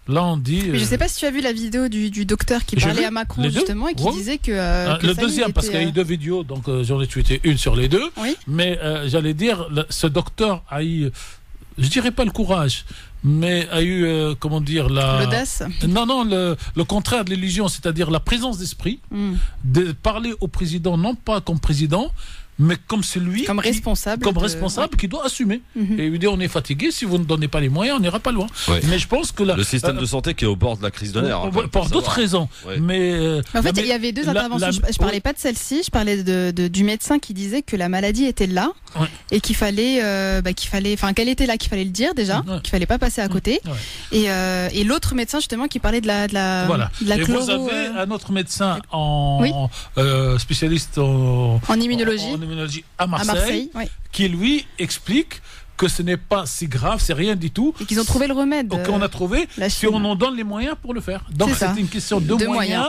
là, on dit. Mais je ne sais pas si tu as vu la vidéo du docteur qui parlait à Macron, justement, et qui disait que. Le deuxième, parce qu'il y a eu 2 vidéos, donc j'en ai tweeté une sur les 2. Oui. Mais j'allais dire, ce docteur a eu. Je dirais pas le courage, mais a eu, l'audace. Non, le contraire de l'illusion, c'est-à-dire la présence d'esprit, de parler au président, non pas comme président, mais comme celui responsable qui doit assumer et lui dire on est fatigué, si vous ne donnez pas les moyens on n'ira pas loin. Mais je pense que le système de santé qui est au bord de la crise de nerfs pour d'autres raisons. Mais en fait il y avait 2 interventions. Je parlais pas de celle-ci, je parlais du médecin qui disait que la maladie était là et qu'il fallait qu'elle était là, qu'il fallait le dire déjà, qu'il fallait pas passer à côté. Et l'autre médecin justement qui parlait de la et chloro. Vous avez un autre médecin spécialiste en immunologie à Marseille, qui lui explique que ce n'est pas si grave, c'est rien du tout. Et qu'ils ont trouvé le remède. Qu'on a trouvé, si on en donne les moyens pour le faire. Donc c'est une question de moyens.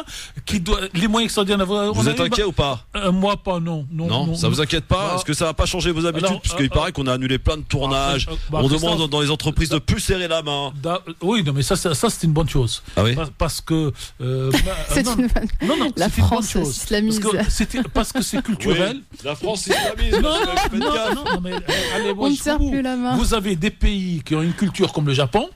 Les moyens extraordinaires. Vous êtes inquiet ou pas? Moi pas, non. Non, ça vous inquiète pas? Est-ce que ça va pas changer vos habitudes? Puisqu'il paraît qu'on a annulé plein de tournages. On demande dans les entreprises de plus serrer la main. Oui, non, mais ça c'est une bonne chose. Ah oui? Parce que c'est une bonne. Non, la France s'islamise. Parce que c'est culturel. La France s'islamise. Non, mais on ne serre plus la main. Vous avez des pays qui ont une culture comme le Japon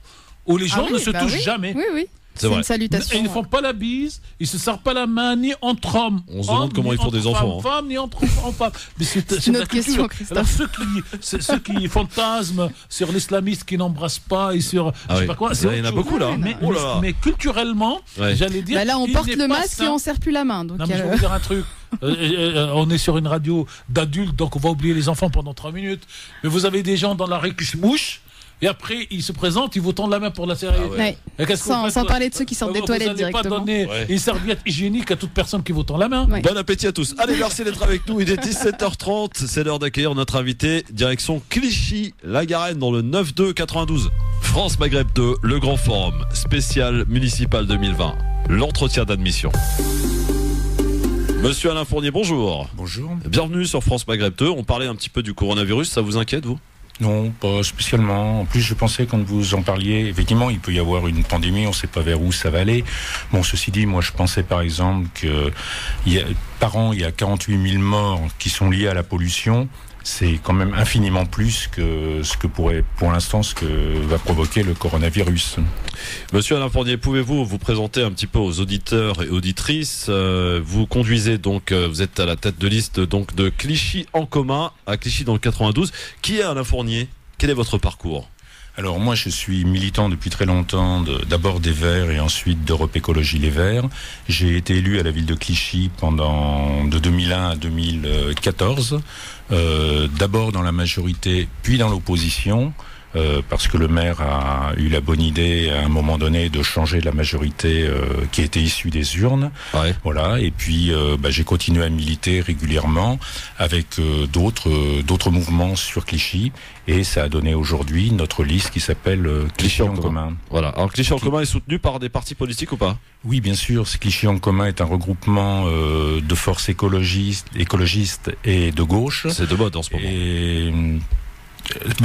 où les gens ne se touchent jamais. Oui. C'est vrai. une salutation. Et ils ne font pas la bise, ils se serrent pas la main ni entre hommes. On se demande comment ils font des enfants. Femmes, ni entre femmes. Mais c'est une la autre culture. question, Christophe. Alors ceux qui fantasment sur l'islamiste qui n'embrasse pas et sur Ah je sais oui. pas quoi, Il y en a beaucoup là. Mais, Oh là là. mais culturellement, Ouais. j'allais dire. Bah là, on il porte n'est le pas masque sain. et on serre plus la main. Donc Non, mais je vais vous dire un truc. On est sur une radio d'adultes, donc on va oublier les enfants pendant 3 minutes. Mais vous avez des gens dans la rue qui se mouchent. Et après, ils se présentent, ils vous tendent la main pour la serrer. Ah ouais. Ouais. Et qu'est-ce que vous Sans faites, parler de ceux qui sortent des toilettes Vous n'allez pas directement. donner Ouais. une serviette hygiénique à toute personne qui vous tend la main. Ouais. Bon appétit à tous. Allez, merci d'être avec nous. Il est 17h30. C'est l'heure d'accueillir notre invité. Direction Clichy-la-Garenne dans le 9-2 92. France Maghreb 2, le grand forum spécial municipal 2020. L'entretien d'admission. Monsieur Alain Fournier, bonjour. Bonjour. Bienvenue sur France Maghreb 2. On parlait un petit peu du coronavirus. Ça vous inquiète, vous ? Non, pas spécialement. En plus, je pensais, quand vous en parliez, effectivement, il peut y avoir une pandémie, on ne sait pas vers où ça va aller. Bon, ceci dit, moi, je pensais par exemple que par an, il y a 48 000 morts qui sont liés à la pollution. C'est quand même infiniment plus que ce que pourrait, pour l'instant, ce que va provoquer le coronavirus. Monsieur Alain Fournier, pouvez-vous vous présenter un petit peu aux auditeurs et auditrices ? Vous conduisez donc, vous êtes à la tête de liste donc de Clichy en commun, à Clichy dans le 92. Qui est Alain Fournier ? Quel est votre parcours ? Alors moi, je suis militant depuis très longtemps, d'abord des Verts et ensuite d'Europe Écologie Les Verts. J'ai été élu à la ville de Clichy de 2001 à 2014, d'abord dans la majorité, puis dans l'opposition. Parce que le maire a eu la bonne idée à un moment donné de changer la majorité qui était issue des urnes. Ouais. Voilà. Et puis j'ai continué à militer régulièrement avec d'autres mouvements sur Clichy, et ça a donné aujourd'hui notre liste qui s'appelle Clichy en commun. Voilà. Alors Clichy en commun est soutenu par des partis politiques ou pas ? Oui, bien sûr. Clichy en commun est un regroupement de forces écologistes et de gauche. C'est de mode en ce moment. Et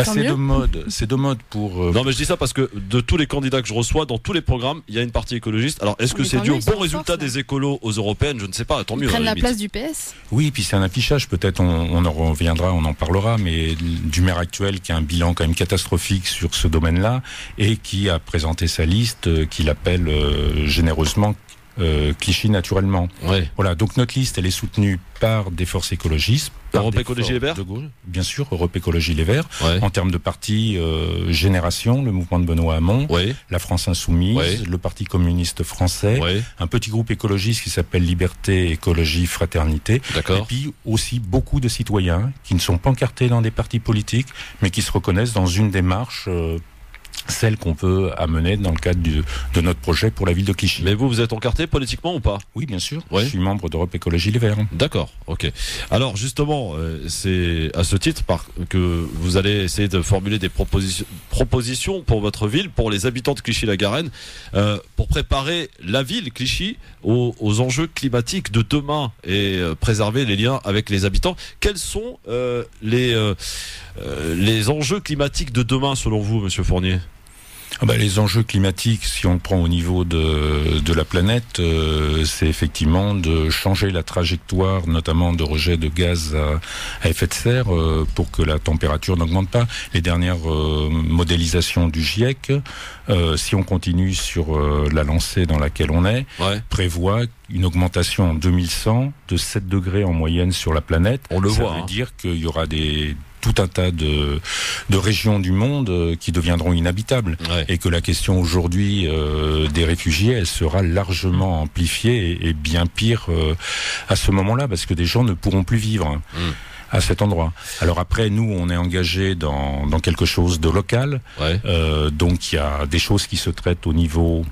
c'est de mode pour. Non mais je dis ça parce que de tous les candidats que je reçois, dans tous les programmes, il y a une partie écologiste. Alors est-ce que Mais c'est tant dû mieux, au ils sont bon en résultat force, là. des écolos aux européennes ? Je ne sais pas, tant mieux. Ils prennent à la limite. place du PS. Oui, puis c'est un affichage. Peut-être on en reviendra, on en parlera, mais du maire actuel qui a un bilan quand même catastrophique sur ce domaine-là et qui a présenté sa liste, qu'il appelle généreusement Clichy naturellement. Ouais. Voilà, donc notre liste, elle est soutenue par des forces écologistes. par Europe des Écologie forces Les Verts de gauche. Bien sûr, Europe Écologie Les Verts. Ouais. En termes de partis, Génération, le mouvement de Benoît Hamon, Ouais. la France Insoumise, Ouais. le Parti communiste français, Ouais. un petit groupe écologiste qui s'appelle Liberté, Écologie, Fraternité. Et D'accord. puis aussi beaucoup de citoyens qui ne sont pas encartés dans des partis politiques, mais qui se reconnaissent dans une démarche, celle qu'on peut amener dans le cadre de notre projet pour la ville de Clichy. Mais vous êtes encarté politiquement ou pas ? Oui, bien sûr. Ouais. Je suis membre d'Europe Écologie Les Verts. D'accord, ok. Alors justement, c'est à ce titre que vous allez essayer de formuler des propositions pour votre ville, pour les habitants de Clichy-la-Garenne, pour préparer la ville Clichy aux enjeux climatiques de demain et préserver les liens avec les habitants. Quels sont les enjeux climatiques de demain selon vous, Monsieur Fournier ? Les enjeux climatiques, si on le prend au niveau de la planète, c'est effectivement de changer la trajectoire, notamment de rejet de gaz à effet de serre, pour que la température n'augmente pas. Les dernières modélisations du GIEC, si on continue sur la lancée dans laquelle on est, prévoit une augmentation en 2100 de 7 degrés en moyenne sur la planète. On le voit. Ça veut dire qu'il y aura tout un tas de régions du monde qui deviendront inhabitables. Ouais. Et que la question aujourd'hui des réfugiés, elle sera largement amplifiée et bien pire à ce moment-là, parce que des gens ne pourront plus vivre à cet endroit. Alors après, nous, on est engagés dans quelque chose de local. Ouais. Donc il y a des choses qui se traitent au niveau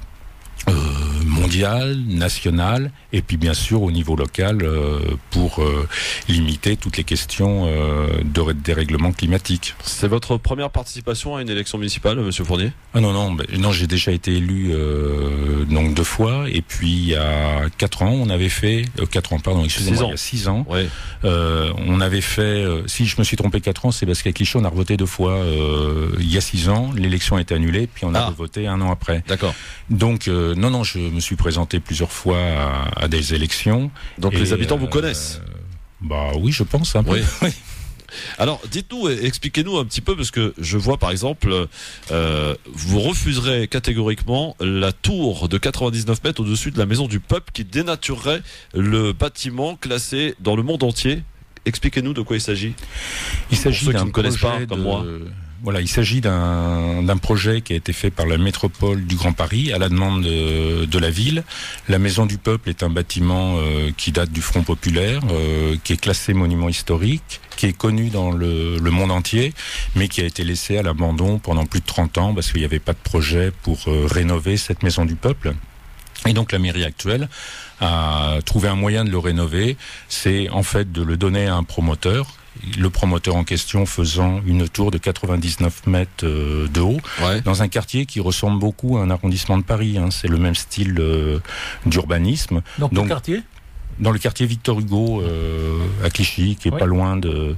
mondial, national, et puis bien sûr au niveau local pour limiter toutes les questions de dérèglement climatique. C'est votre première participation à une élection municipale, Monsieur Fournier ? Ah non, j'ai déjà été élu donc 2 fois, et puis il y a 4 ans, on avait fait 4 ans, pardon, excusez-moi, il y a 6 ans, Ouais. on avait fait, si je me suis trompé 4 ans, c'est parce qu'à Clichy on a revoté 2 fois il y a 6 ans, l'élection a été annulée, puis on a revoté 1 an après. D'accord. Donc non, je me suis présenté plusieurs fois à des élections. Donc les habitants vous connaissent ? Oui, je pense un peu. Oui. Oui. Alors, dites-nous, expliquez-nous un petit peu, parce que je vois par exemple, vous refuserez catégoriquement la tour de 99 mètres au-dessus de la Maison du Peuple qui dénaturerait le bâtiment classé dans le monde entier. Expliquez-nous de quoi il s'agit. Il s'agit d'un projet comme moi. Voilà, il s'agit d'un projet qui a été fait par la métropole du Grand Paris à la demande de la ville. La Maison du Peuple est un bâtiment qui date du Front Populaire, qui est classé monument historique, qui est connu dans le monde entier, mais qui a été laissé à l'abandon pendant plus de 30 ans parce qu'il n'y avait pas de projet pour rénover cette Maison du Peuple. Et donc la mairie actuelle a trouvé un moyen de le rénover, c'est en fait de le donner à un promoteur. Le promoteur en question faisant une tour de 99 mètres de haut, dans un quartier qui ressemble beaucoup à un arrondissement de Paris. C'est le même style d'urbanisme. Donc le quartier ? Dans le quartier Victor Hugo à Clichy, qui est pas loin de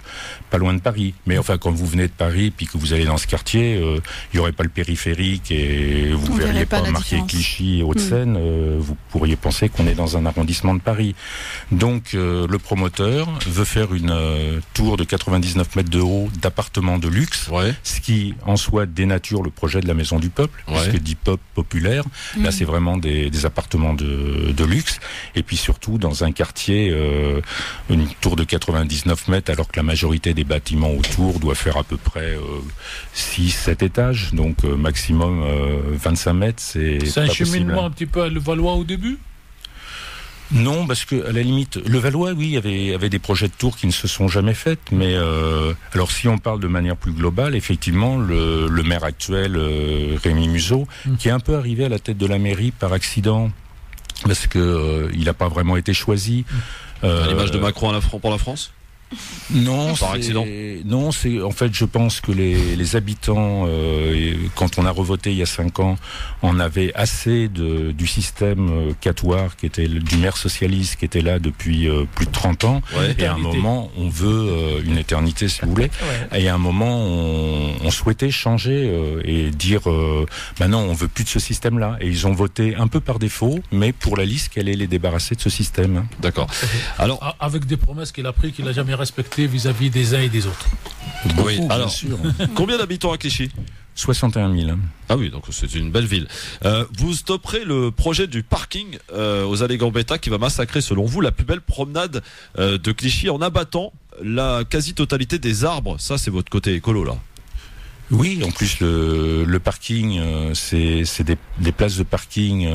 Paris. Mais enfin, quand vous venez de Paris puis que vous allez dans ce quartier, il n'y aurait pas le périphérique et vous ne verriez pas marqué Clichy et Hauts-de-Seine. Vous pourriez penser qu'on est dans un arrondissement de Paris. Donc le promoteur veut faire une tour de 99 mètres de haut d'appartements de luxe, ce qui en soi dénature le projet de la Maison du Peuple, parce que dit peuple populaire, là c'est vraiment des appartements de luxe. Et puis surtout dans un quartier, une tour de 99 mètres, alors que la majorité des bâtiments autour doit faire à peu près 6-7 étages, donc maximum 25 mètres, c'est un cheminement un petit peu à Levallois au début ? Non, parce que à la limite, Levallois, oui, avait des projets de tours qui ne se sont jamais faits, mais alors si on parle de manière plus globale, effectivement, le maire actuel, Rémi Museau, qui est un peu arrivé à la tête de la mairie par accident, parce que il n'a pas vraiment été choisi. À l'image de Macron pour la France ? Non, par accident. Non, c'est en fait, je pense que les habitants, quand on a revoté il y a 5 ans, on avait assez du système catoire qui était du maire socialiste qui était là depuis plus de 30 ans. Et à un moment, on veut une éternité, si vous voulez. Et à un moment, on souhaitait changer et dire, non, on veut plus de ce système-là. Et ils ont voté un peu par défaut, mais pour la liste qui allait les débarrasser de ce système. D'accord. Alors, avec des promesses qu'il a prises, qu'il n'a jamais respectées vis-à-vis des uns et des autres. Oui, alors, sûr. Combien d'habitants à Clichy ? 61 000. Ah oui, donc c'est une belle ville. Vous stopperez le projet du parking aux allées Gambetta qui va massacrer, selon vous, la plus belle promenade de Clichy en abattant la quasi-totalité des arbres. Ça, c'est votre côté écolo, là. Oui, en plus le parking, c'est des places de parking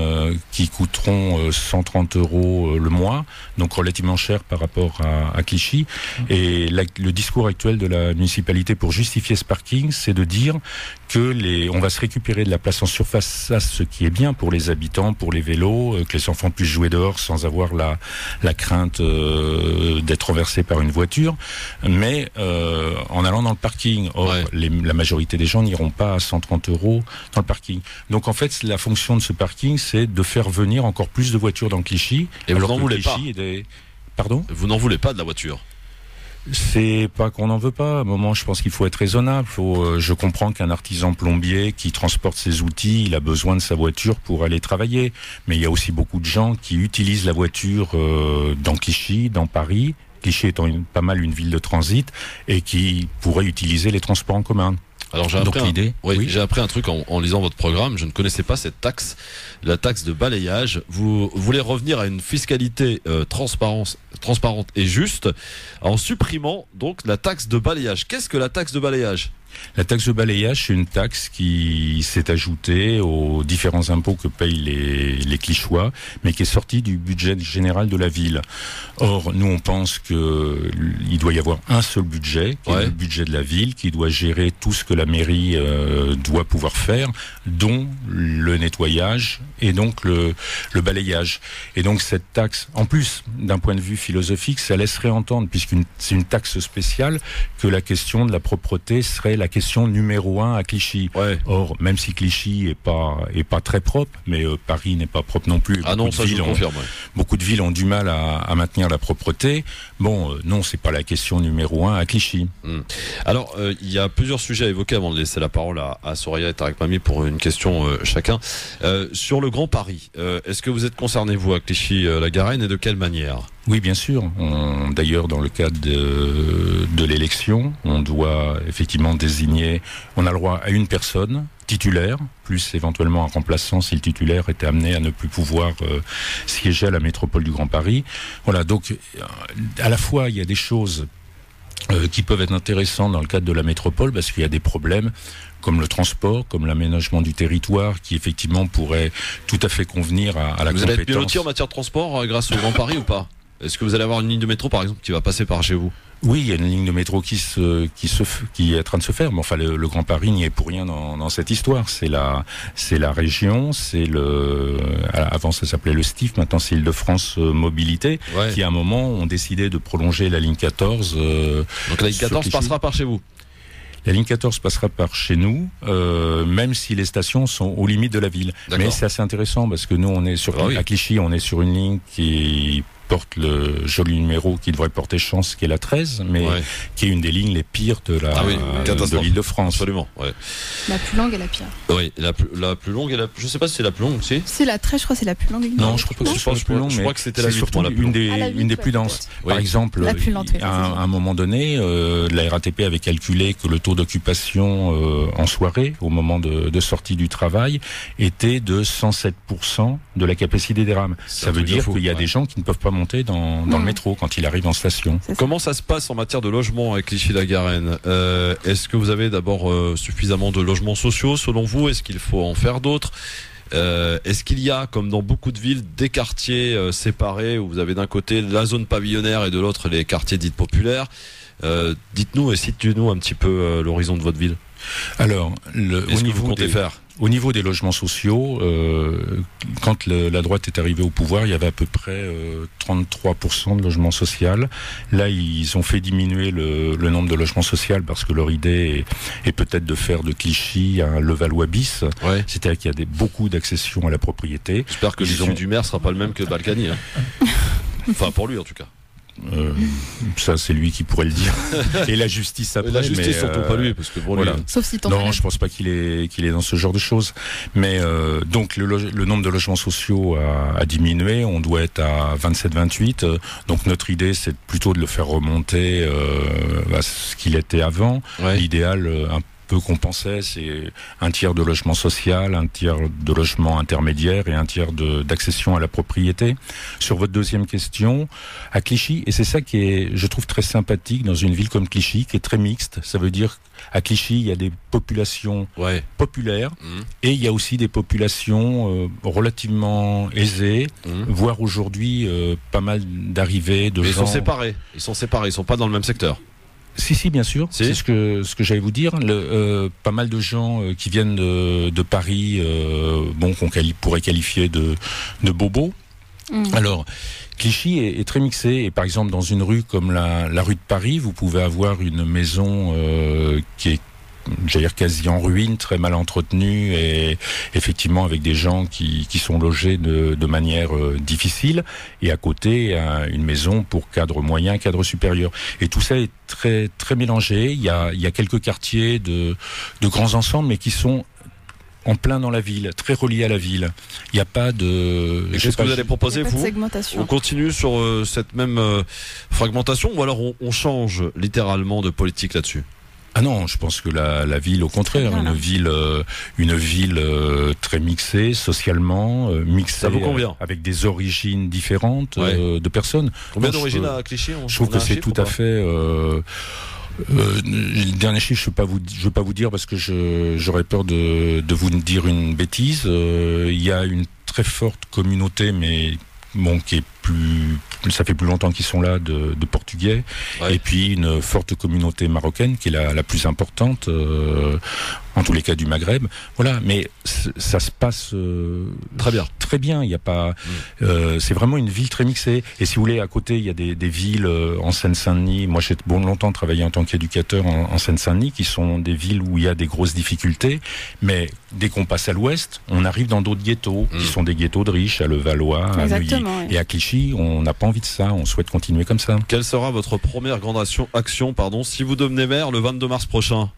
qui coûteront 130 € le mois, donc relativement cher par rapport à Clichy. Et le discours actuel de la municipalité pour justifier ce parking, c'est de dire que on va se récupérer de la place en surface, ça, ce qui est bien pour les habitants, pour les vélos, que les enfants puissent jouer dehors sans avoir la crainte d'être renversés par une voiture, mais en allant dans le parking. Or, la majorité des gens n'iront pas à 130 € dans le parking. Donc en fait, la fonction de ce parking, c'est de faire venir encore plus de voitures dans Clichy. Et vous n'en voulez pas ? Pardon ? Vous n'en voulez pas de la voiture ? C'est pas qu'on n'en veut pas. À un moment, je pense qu'il faut être raisonnable. Je comprends qu'un artisan plombier qui transporte ses outils, il a besoin de sa voiture pour aller travailler. Mais il y a aussi beaucoup de gens qui utilisent la voiture dans Clichy, dans Paris. Clichy étant pas mal une ville de transit et qui pourrait utiliser les transports en commun. Alors j'ai appris un truc en lisant votre programme. Je ne connaissais pas cette taxe, la taxe de balayage. Vous voulez revenir à une fiscalité transparente et juste en supprimant donc la taxe de balayage. Qu'est-ce que la taxe de balayage ? La taxe de balayage, c'est une taxe qui s'est ajoutée aux différents impôts que payent les Clichois, mais qui est sortie du budget général de la ville. Or, nous, on pense qu'il doit y avoir un seul budget, qui est le budget de la ville, qui doit gérer tout ce que la mairie doit pouvoir faire, dont le nettoyage et donc le balayage. Et donc, cette taxe, en plus, d'un point de vue philosophique, ça laisserait entendre, puisque c'est une taxe spéciale, que la question de la propreté serait la question numéro 1 à Clichy. Or, même si Clichy est pas très propre, mais Paris n'est pas propre non plus. Ah non, ça je confirme. Beaucoup de villes ont du mal à maintenir la propreté. Bon, non, c'est pas la question numéro 1 à Clichy. Alors, il y a plusieurs sujets à évoquer avant de laisser la parole à Soraya et Tarek Mami pour une question chacun. Sur le Grand Paris. Est-ce que vous êtes concerné, vous, à Clichy-la-Garenne, et de quelle manière ? Oui, bien sûr. D'ailleurs, dans le cadre de l'élection, on doit effectivement désigner, on a le droit à une personne titulaire, plus éventuellement un remplaçant si le titulaire était amené à ne plus pouvoir siéger à la métropole du Grand Paris. Voilà, donc à la fois il y a des choses qui peuvent être intéressantes dans le cadre de la métropole parce qu'il y a des problèmes comme le transport, comme l'aménagement du territoire qui effectivement pourrait tout à fait convenir à la compétence. Vous allez être pilotier en matière de transport grâce au Grand Paris ou pas ? Est-ce que vous allez avoir une ligne de métro par exemple qui va passer par chez vous ? Oui, il y a une ligne de métro qui est en train de se faire, mais enfin le Grand Paris n'y est pour rien dans cette histoire. C'est la région, avant ça s'appelait le STIF, maintenant c'est Île-de-France Mobilité, qui à un moment ont décidé de prolonger la ligne 14. Donc la ligne 14 passera par chez vous ? La ligne 14 passera par chez nous, même si les stations sont aux limites de la ville. D'accord. Mais c'est assez intéressant parce que nous, on est à Clichy, on est sur une ligne qui porte le joli numéro qui devrait porter chance, qui est la 13, mais qui est une des lignes les pires de l'Île-de-France. Absolument. Ouais. La plus longue et la pire. Oui, la plus longue et je sais pas si c'est la plus longue aussi. Si, la 13, je crois que c'est la plus longue. Non, je crois pas que ce soit la plus longue, mais je crois que c'était la surtout une des plus denses. Par exemple, à un moment donné, la RATP avait calculé que le taux d'occupation en soirée, au moment de sortie du travail, était de 107% de la capacité des rames. Ça veut dire qu'il y a des gens qui ne peuvent pas monter dans le métro quand il arrive en station. Comment ça se passe en matière de logement à Clichy-la-Garenne ? Est-ce que vous avez d'abord suffisamment de logements sociaux selon vous ? Est-ce qu'il faut en faire d'autres ? Est-ce qu'il y a, comme dans beaucoup de villes, des quartiers séparés où vous avez d'un côté la zone pavillonnaire et de l'autre les quartiers dits populaires ? Dites-nous et situez-nous un petit peu l'horizon de votre ville. Alors, au niveau des logements sociaux, quand la droite est arrivée au pouvoir, il y avait à peu près 33% de logements sociaux. Là, ils ont fait diminuer le nombre de logements sociaux parce que leur idée est peut-être de faire de Clichy un Levallois bis. Ouais. C'est-à-dire qu'il y a beaucoup d'accession à la propriété. J'espère que l'issue du maire sera pas le même que Balkany. Hein. Enfin, pour lui en tout cas. Ça c'est lui qui pourrait le dire et la justice après, la justice surtout pas lui parce que bon, voilà. Sauf si non je pense pas qu'il est dans ce genre de choses mais donc le nombre de logements sociaux a diminué, on doit être à 27-28 donc notre idée c'est plutôt de le faire remonter à ce qu'il était avant. L'idéal un peu qu'on pensait, c'est un tiers de logement social, un tiers de logement intermédiaire et un tiers d'accession à la propriété. Sur votre deuxième question, à Clichy, et c'est ça qui est, je trouve, très sympathique dans une ville comme Clichy, qui est très mixte, ça veut dire qu'à Clichy, il y a des populations populaires et il y a aussi des populations relativement aisées, voire aujourd'hui pas mal d'arrivées de gens... Ils sont séparés, ils sont pas dans le même secteur. Si, bien sûr. Si. C'est ce que j'allais vous dire. Pas mal de gens qui viennent de Paris, qu'on pourrait qualifier de bobos. Alors, Clichy est très mixé. Et par exemple, dans une rue comme la rue de Paris, vous pouvez avoir une maison qui est, j'allais dire, quasi en ruine, très mal entretenue et effectivement avec des gens qui sont logés de manière difficile, et à côté une maison pour cadre moyen, cadre supérieur, et tout ça est très très mélangé. Il y a quelques quartiers de grands ensembles mais qui sont en plein dans la ville, très reliés à la ville. Il n'y a pas de... Qu'est-ce que vous allez proposer, vous ? On continue sur cette même fragmentation, ou alors on change littéralement de politique là-dessus ? Ah non, je pense que la ville, au contraire, une ville très mixée socialement, mixée. Ça vous convient ? Avec des origines différentes de personnes. Combien d'origines à Clichy ? Je trouve que c'est tout à fait. Le dernier chiffre, je veux pas vous dire parce que j'aurais peur de vous dire une bêtise. Il y a une très forte communauté, mais qui est ça fait plus longtemps qu'ils sont là, de Portugais, et puis une forte communauté marocaine qui est la plus importante, en tous les cas du Maghreb. Voilà, mais ça se passe très bien. Il y a pas, c'est vraiment une ville très mixée. Et si vous voulez, à côté, il y a des villes en Seine-Saint-Denis. Moi, j'ai longtemps travaillé en tant qu'éducateur en Seine-Saint-Denis, qui sont des villes où il y a des grosses difficultés. Mais dès qu'on passe à l'ouest, on arrive dans d'autres ghettos, qui sont des ghettos de riches, à Levallois, à Neuilly. Et à Clichy, on n'a pas envie de ça, on souhaite continuer comme ça. Quelle sera votre première grande action, si vous devenez maire le 22 mars prochain ?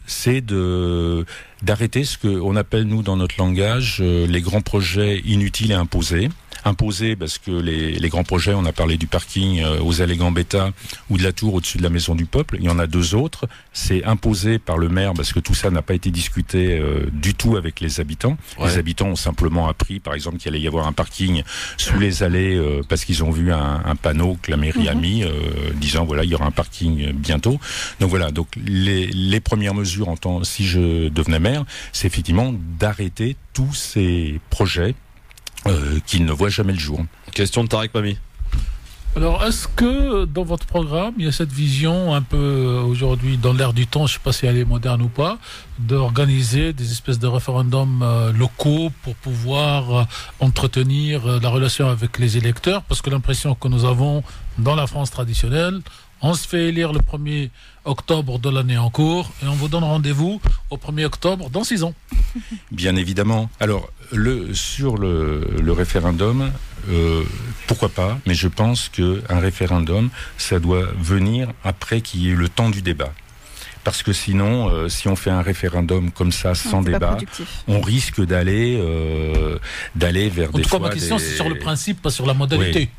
C'est d'arrêter ce qu'on appelle, nous, dans notre langage, les grands projets inutiles et imposés. Imposés parce que les grands projets, on a parlé du parking aux allées Gambetta ou de la tour au-dessus de la Maison du Peuple. Il y en a deux autres. C'est imposé par le maire parce que tout ça n'a pas été discuté du tout avec les habitants. Ouais. Les habitants ont simplement appris, par exemple, qu'il allait y avoir un parking sous les allées parce qu'ils ont vu un panneau que la mairie a mis disant voilà, il y aura un parking bientôt. Donc voilà, donc les premières mesures si je devenais maire, c'est effectivement d'arrêter tous ces projets qui ne voient jamais le jour. Question de Tarek Mami. Alors, est-ce que dans votre programme, il y a cette vision un peu aujourd'hui dans l'air du temps, je ne sais pas si elle est moderne ou pas, d'organiser des espèces de référendums locaux pour pouvoir entretenir la relation avec les électeurs? Parce que l'impression que nous avons dans la France traditionnelle, on se fait élire le 1er octobre de l'année en cours et on vous donne rendez-vous au 1er octobre dans 6 ans. Bien évidemment. Alors, sur le référendum, pourquoi pas, mais je pense qu'un référendum, ça doit venir après qu'il y ait le temps du débat. Parce que sinon, si on fait un référendum comme ça, sans débat, on risque d'aller vers des... En tout cas, ma question, c'est sur le principe, pas sur la modalité. Oui.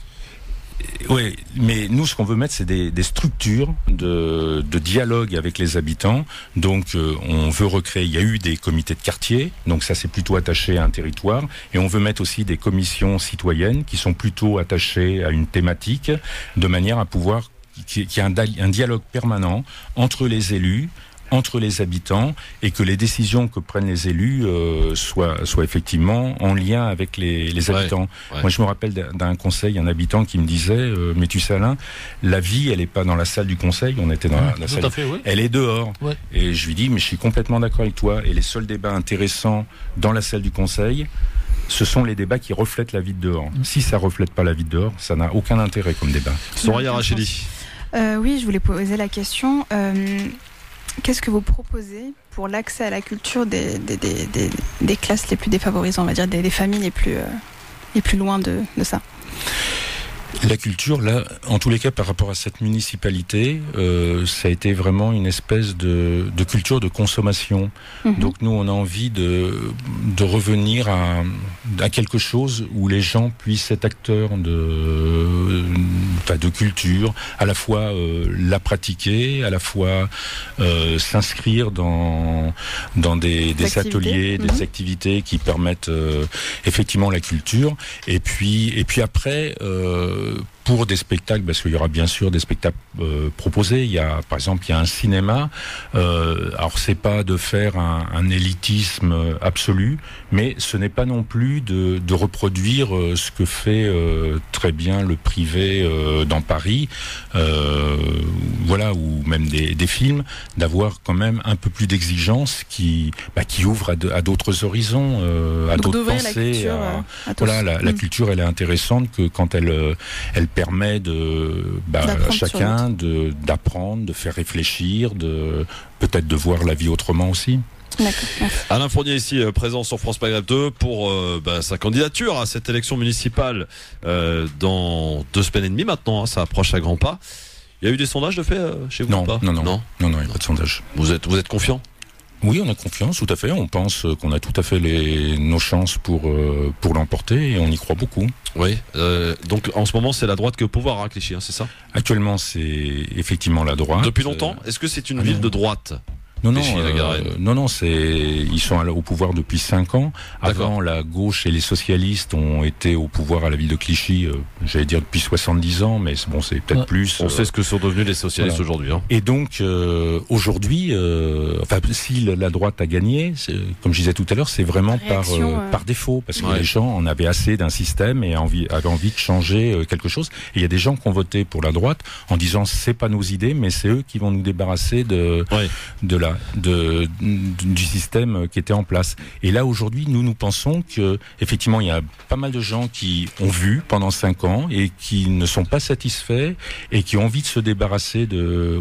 Oui, mais nous, ce qu'on veut mettre, c'est des structures de dialogue avec les habitants. Donc, on veut recréer. Il y a eu des comités de quartier, donc ça, c'est plutôt attaché à un territoire. Et on veut mettre aussi des commissions citoyennes qui sont plutôt attachées à une thématique, de manière à pouvoir qu'il y ait un dialogue permanent entre les élus, entre les habitants, et que les décisions que prennent les élus soient effectivement en lien avec les habitants. Ouais. Moi, je me rappelle d'un conseil, un habitant qui me disait mais tu sais, Alain, la vie, elle est pas dans la salle du conseil, on était dans la salle, elle est dehors. Ouais. Et je lui dis mais je suis complètement d'accord avec toi, et les seuls débats intéressants dans la salle du conseil, ce sont les débats qui reflètent la vie de dehors. Si ça reflète pas la vie de dehors, ça n'a aucun intérêt comme débat. Soraya Rachidi. Oui, je voulais poser la question. Qu'est-ce que vous proposez pour l'accès à la culture des classes les plus défavorisées, on va dire, des familles les plus loin de ça? La culture, là, en tous les cas, par rapport à cette municipalité, ça a été vraiment une espèce de culture de consommation. Donc nous, on a envie de revenir à quelque chose où les gens puissent être acteurs de culture, à la fois la pratiquer, à la fois s'inscrire dans des ateliers, des activités qui permettent effectivement la culture. Et puis après, pour des spectacles, parce qu'il y aura bien sûr des spectacles proposés. Par exemple, il y a un cinéma. Alors, c'est pas de faire un élitisme absolu, mais ce n'est pas non plus de reproduire ce que fait très bien le privé dans Paris, voilà, ou même des films, d'avoir quand même un peu plus d'exigence qui ouvre à d'autres horizons, à d'autres pensées. La culture, elle est intéressante que quand elle permet à chacun d'apprendre, de faire réfléchir, peut-être de voir la vie autrement aussi. Alain Fournier ici présent sur France Maghreb 2 pour sa candidature à cette élection municipale dans 2 semaines et demie maintenant, ça approche à grands pas. Il y a eu des sondages de fait chez vous? Non, ou pas? Non, il n'y a pas de sondage. Vous êtes confiant? Oui, on a confiance, tout à fait. On pense qu'on a tout à fait nos chances pour l'emporter, et on y croit beaucoup. Oui. Donc en ce moment, c'est la droite qui est au pouvoir à Clichy, c'est ça? Actuellement, c'est effectivement la droite. Depuis longtemps? Est-ce que c'est une ville de droite? Non, ils sont au pouvoir depuis 5 ans. Avant, la gauche et les socialistes ont été au pouvoir à la ville de Clichy, j'allais dire depuis 70 ans, mais bon, c'est peut-être plus. On sait ce que sont devenus les socialistes aujourd'hui. Hein. Et donc, aujourd'hui, si la droite a gagné, comme je disais tout à l'heure, c'est vraiment par défaut, parce que les gens en avaient assez d'un système et avaient envie de changer quelque chose. Et il y a des gens qui ont voté pour la droite en disant c'est pas nos idées, mais c'est eux qui vont nous débarrasser du système qui était en place. Et là, aujourd'hui, nous pensons que effectivement, il y a pas mal de gens qui ont vu pendant 5 ans et qui ne sont pas satisfaits et qui ont envie de se débarrasser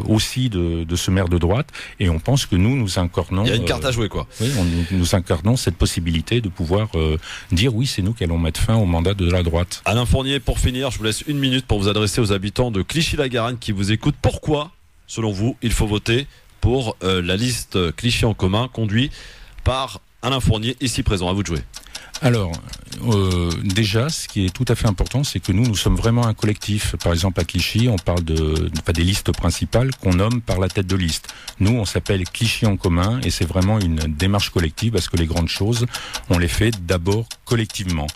aussi de ce maire de droite. Et on pense que nous incarnons... Il y a une carte à jouer, quoi. Oui, nous incarnons cette possibilité de pouvoir dire oui, c'est nous qui allons mettre fin au mandat de la droite. Alain Fournier, pour finir, je vous laisse 1 minute pour vous adresser aux habitants de Clichy-la-Garenne qui vous écoutent. Pourquoi, selon vous, il faut voter pour la liste Clichy en commun, conduit par Alain Fournier, ici présent. À vous de jouer. Alors, déjà, ce qui est tout à fait important, c'est que nous sommes vraiment un collectif. Par exemple, à Clichy, on parle des listes principales qu'on nomme par la tête de liste. Nous, on s'appelle Clichy en commun et c'est vraiment une démarche collective parce que les grandes choses, on les fait d'abord collectivement.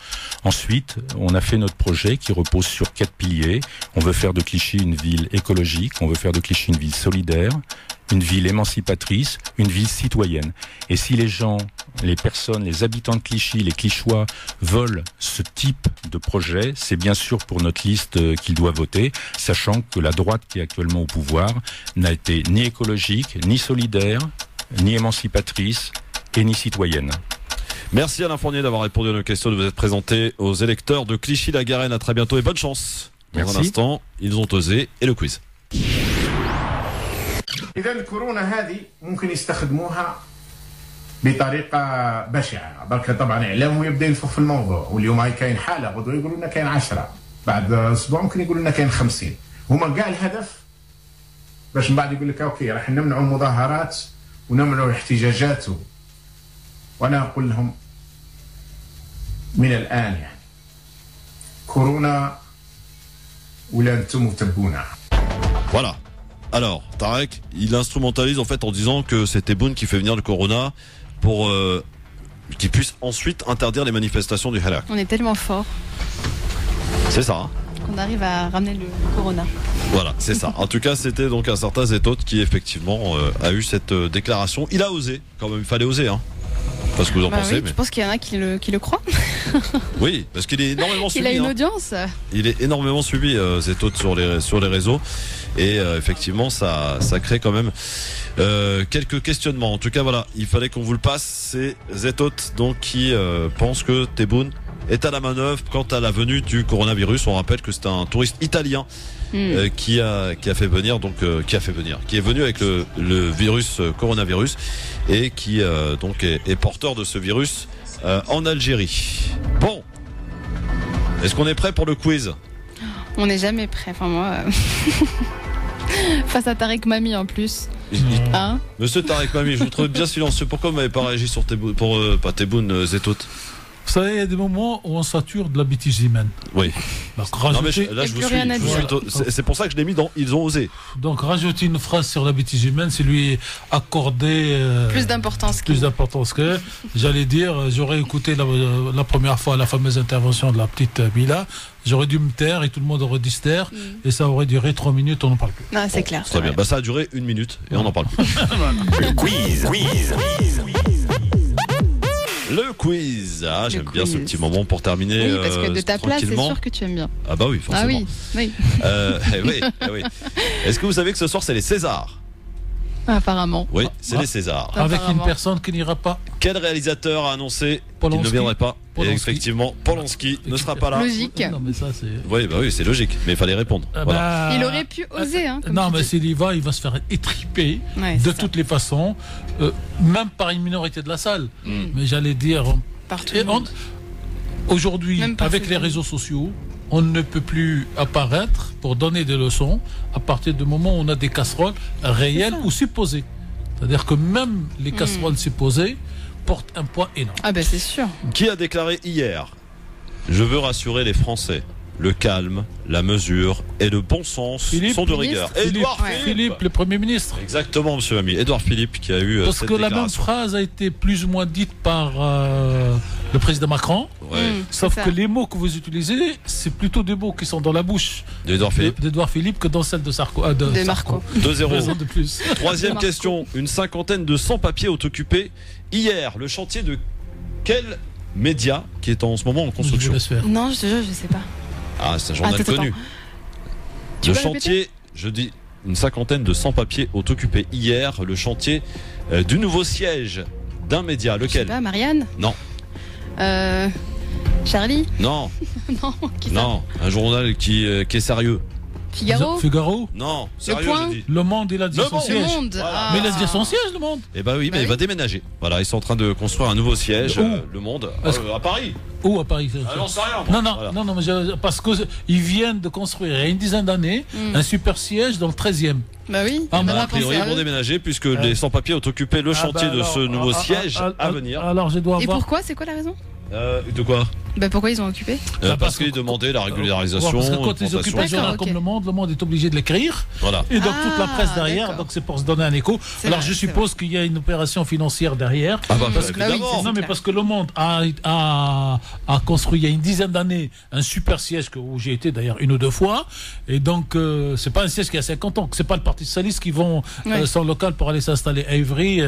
Ensuite, on a fait notre projet qui repose sur 4 piliers. On veut faire de Clichy une ville écologique, on veut faire de Clichy une ville solidaire, une ville émancipatrice, une ville citoyenne. Et si les gens, les personnes, les habitants de Clichy, les Clichois veulent ce type de projet, c'est bien sûr pour notre liste qu'ils doivent voter, sachant que la droite qui est actuellement au pouvoir n'a été ni écologique, ni solidaire, ni émancipatrice et ni citoyenne. Merci Alain Fournier d'avoir répondu à nos questions, de vous être présenté aux électeurs de Clichy-la-Garenne. À très bientôt et bonne chance. Dans Merci. un instant, ils ont osé et le quiz. إذا الكورونا هذه ممكن يستخدموها بطريقة بشعة، برك طبعا إعلامهم يبدأ ينفخ في الموضوع، واليوم هاي كاين حالة، غدوة يقولوا لنا كاين 10، بعد أسبوع ممكن يقولوا لنا كاين 50. هما كاع الهدف باش من بعد يقول لك أوكي راح نمنعوا المظاهرات ونمنعوا الاحتجاجات. وأنا أقول لهم من الآن يعني كورونا ولا أنتم تبونا. Voilà. Alors, Tarek, il instrumentalise en fait en disant que c'est Tebboune qui fait venir le corona pour qu'il puisse ensuite interdire les manifestations du halak. On est tellement fort C'est ça, hein. qu'on arrive à ramener le corona. Voilà, c'est ça. En tout cas, c'était donc un certain Zetot qui effectivement a eu cette déclaration. Il a osé, quand même, il fallait oser, hein. Parce que vous en pensez, oui, mais... Je pense qu'il y en a qui le croient. Oui, parce qu'il est énormément Il suivi. a une hein. audience. Il est énormément suivi, Zetot, sur les réseaux. Et effectivement, ça crée quand même quelques questionnements. En tout cas, voilà, il fallait qu'on vous le passe. C'est Zetot donc qui pense que Tebboune est à la manœuvre quant à la venue du coronavirus. On rappelle que c'est un touriste italien qui est venu avec le virus coronavirus et qui donc est porteur de ce virus en Algérie. Bon, est-ce qu'on est prêt pour le quiz? On n'est jamais prêt. Enfin, moi. Face à Tarek Mami en plus. Hein? Monsieur Tarek Mami, je vous trouve bien silencieux. Pourquoi vous m'avez pas réagi sur Tebboune, pas Tebboune, Zetot? Vous savez, il y a des moments où on sature de la bêtise humaine. Oui. Donc, Non mais là Et je vous plus suis. rien à dire. C'est pour ça que je l'ai mis dans Ils ont osé. donc rajouter une phrase sur la bêtise humaine, c'est lui accorder Plus d'importance. plus d'importance que. J'allais dire, j'aurais écouté la première fois la fameuse intervention de la petite Mila, j'aurais dû me taire et tout le monde aurait dû se taire et ça aurait duré 3 minutes, on n'en parle plus. Non, c'est clair. Très bien. Bah ça a duré 1 minute et on en parle plus. Le quiz. Ah, j'aime bien ce quiz. petit moment pour terminer. Oui, parce que de ta place, c'est tranquillement. sûr que tu aimes bien. Ah bah oui, Ah forcément. oui, oui. Oui. Est-ce que vous savez que ce soir c'est les Césars? Apparemment. Oui, c'est les Césars. Avec une Apparemment. personne qui n'ira pas. Quel réalisateur a annoncé qu'il ne Polanski. viendrait pas? Et Polanski. effectivement, Polanski ne sera pas là. Logique. Non, mais ça, c'est. Oui, bah oui, c'est logique, mais il fallait répondre. Voilà. Il aurait pu oser, hein. comme Non, tu mais dis. s'il y va, il va se faire étriper Ouais, de c'est ça. toutes les façons, même par une minorité de la salle. Mais j'allais dire, Partout. et aujourd'hui, Même pas avec fait les mal. réseaux sociaux, on ne peut plus apparaître pour donner des leçons à partir du moment où on a des casseroles réelles ou supposées. C'est-à-dire que même les casseroles supposées portent un poids énorme. Ah ben c'est sûr. Qui a déclaré hier: je veux rassurer les Français, le calme, la mesure et le bon sens Philippe, sont de ministre. rigueur. Philippe, Édouard Ouais. Philippe. le Premier ministre. Exactement, monsieur Ami. Édouard Philippe qui a eu Parce cette que la même déclaration. phrase a été plus ou moins dite par le président Macron. Ouais, Sauf ça. que les mots que vous utilisez, c'est plutôt des mots qui sont dans la bouche d'Édouard Philippe. d'Edouard Philippe que dans celle de Sarko. De Marco. 2-0. Raison de plus. Troisième Marco. question. Une cinquantaine de sans-papiers ont occupé hier le chantier de quel média qui est en ce moment en Je vous construction? laisse faire. Non, je te jure, je sais pas. Ah, c'est un journal Attends, connu. Tu Le peux chantier, je dis, une cinquantaine de sans-papiers ont occupé hier le chantier du nouveau siège d'un média. Je sais Lequel? pas, Marianne. Non. Charlie. Non, Non. Qui ça non. Un journal qui est sérieux. Figaro. Non, sérieux, Point. j'ai dit. Le Monde, il a dit Le son Monde. siège. Le Monde. Voilà. Mais il a dit son siège, Le Monde. Eh bah oui, mais Bah il va oui. déménager. Voilà, ils sont en train de construire un nouveau siège, Où Le Monde, Est-ce à Paris. Où à Paris? Ah non, c'est rien. moi. Non, Voilà. non, mais parce qu'ils viennent de construire il y a une dizaine d'années un super siège dans le 13e. Bah oui. Ah, on bah, va A priori, penser ils à vont eux. déménager puisque les sans-papiers ont occupé le chantier de ce nouveau siège à venir. Alors je dois Et avoir. pourquoi? C'est quoi la raison? De quoi Bah pourquoi ils ont occupé? Parce parce qu'ils que- demandaient la régularisation. Parce que quand ils plantation. occupent un journal D'accord, comme ok. Le Monde est obligé de l'écrire. Voilà. Et donc toute la Ah, presse derrière, d'accord. donc c'est pour se donner un écho. C'est Alors vrai, je c'est suppose qu'il y a une opération financière derrière. Ah bah, Parce que- bah oui, évidemment. c'est Non mais clair. parce que Le Monde a construit il y a une dizaine d'années un super siège où j'ai été d'ailleurs une ou deux fois. Et donc c'est pas un siège qui a 50 ans. C'est pas le Parti Socialiste qui vont Ouais. son local pour aller s'installer à Évry.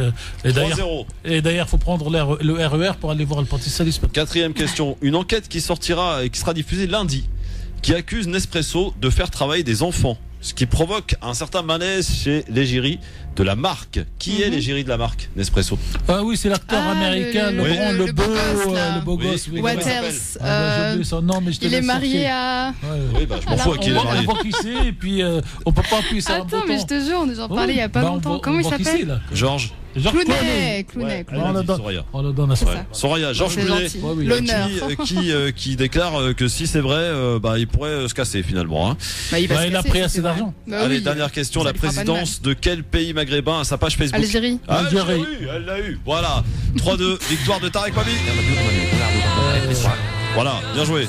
Et d'ailleurs 3-0. il faut prendre le RER pour aller voir le Parti Socialiste. Quatrième question. Une enquête qui sortira et qui sera diffusée lundi, qui accuse Nespresso de faire travailler des enfants, ce qui provoque un certain malaise chez l'égérie de la marque. Qui est l'égérie de la marque Nespresso? Ah oui, c'est l'acteur Ah, américain, le- le oui. grand, le le beau beau, gosse, là. le beau Oui. gosse. Oui, What comment il s'appelle? else? J'ai oublié son nom, mais je te Il est laisse marié chercher. à. Ouais. Oui, bah, je m'en fous à qui il est On marié. voit qui c'est, et puis on peut pas appuyer sur un Attends, bouton. mais je te jure, on nous en parlait il y a pas Bah, on longtemps. voit- Comment on il voit qui s'appelle? c'est, là. Georges. Georges Clooney. Clooney. Ouais, On le dit donne. Soraya. On le donne à ça. Ouais. Soraya, Georges C'est Clooney. gentil. Ouais, oui. L'honneur. Qui déclare que si c'est vrai, il pourrait se casser finalement. Hein. Bah, il va Bah, se il a casser, pris ça, assez c'est vrai. d'argent. Bah Allez, oui, dernière question. ça La lui fera pas de mal. présidence de quel pays maghrébin à sa page Facebook? Algérie. Algérie. Elle l'a eu. Voilà. 3-2. Victoire de Tarek Mami. Voilà, bien joué.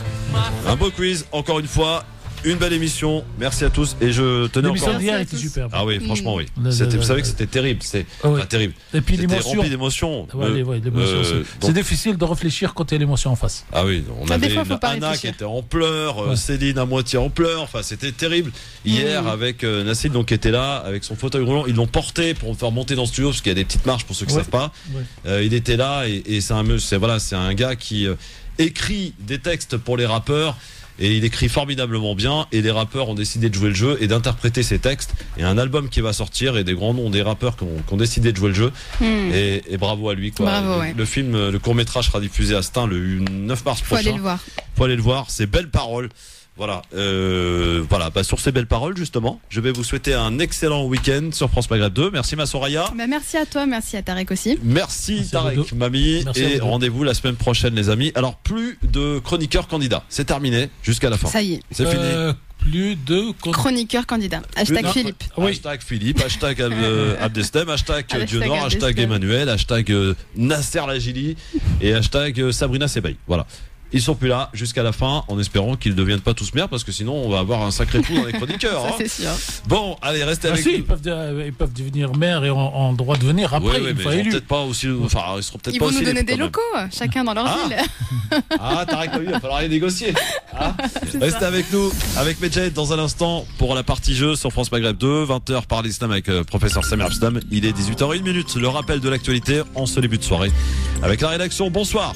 Un beau quiz, encore une fois. Une belle émission. Merci à tous. Et je tenais L'émission encore. d'hier Merci à était tous. superbe. Ah oui, franchement, oui. Le- Vous le- savez que c'était terrible. C'est Ah oui. pas terrible. Et puis C'était l'émotion. rempli d'émotions. Ouais, l'émotion aussi. donc- C'est difficile de réfléchir quand il y a l'émotion en face. Ah oui, on Des avait fois, une faut pas Anna qui réfléchir. était en pleurs, Ouais. Céline à moitié en pleurs. Enfin, c'était terrible. Hier, avec Nassil, donc qui était là, avec son fauteuil roulant, ils l'ont porté pour me faire monter dans le studio parce qu'il y a des petites marches pour ceux qui Ouais. savent pas. Ouais. Il était là et c'est un gars qui écrit des textes pour les rappeurs. Et il écrit formidablement bien et les rappeurs ont décidé de jouer le jeu et d'interpréter ses textes et un album qui va sortir et des grands noms des rappeurs qui ont décidé de jouer le jeu et bravo à lui quoi. Bravo, ouais. Le film, le court-métrage sera diffusé à Stein le 9 mars Faut aller prochain. le voir. Faut aller le voir, c'est belles paroles. Voilà, sur ces belles paroles justement, je vais vous souhaiter un excellent week-end sur France Maghreb 2. Merci ma Soraya. Bah, merci à toi, merci à Tarek aussi. Merci Merci à vous Tarek, deux. Mamie, Merci à et vous deux. rendez-vous la semaine prochaine les amis. Alors plus de chroniqueurs candidats, c'est terminé jusqu'à la fin. Ça y est. C'est fini. Plus de. Chroniqueur candidat. Hashtag Non. Philippe. Oui. Hashtag Philippe, hashtag Abdestem, hashtag Hashtag Dionor, hashtag Abdestem. Emmanuel, hashtag Nasser Lagili et hashtag Sabrina Sebaï. Voilà. Ils sont plus là jusqu'à la fin en espérant qu'ils ne deviennent pas tous maires parce que sinon on va avoir un sacré trou dans les chroniqueurs. Ça, hein. c'est sûr. Bon, allez, restez Ah avec si, nous. ils peuvent devenir maire et ont droit de venir après, Oui, une mais fois ils seront élus. peut-être pas aussi. Enfin, ils seront peut-être Ils pas vont aussi nous donner libres, des quand même. locaux, chacun dans leur Ah. ville. Ah, Tarek Mami, il va falloir les négocier. Ah. Restez avec nous, avec Medjed dans un instant pour la partie jeu sur France Maghreb 2, 20h par l'Islam avec professeur Samir Abstam. Il est 18h01. Le rappel de l'actualité en ce début de soirée avec la rédaction. Bonsoir.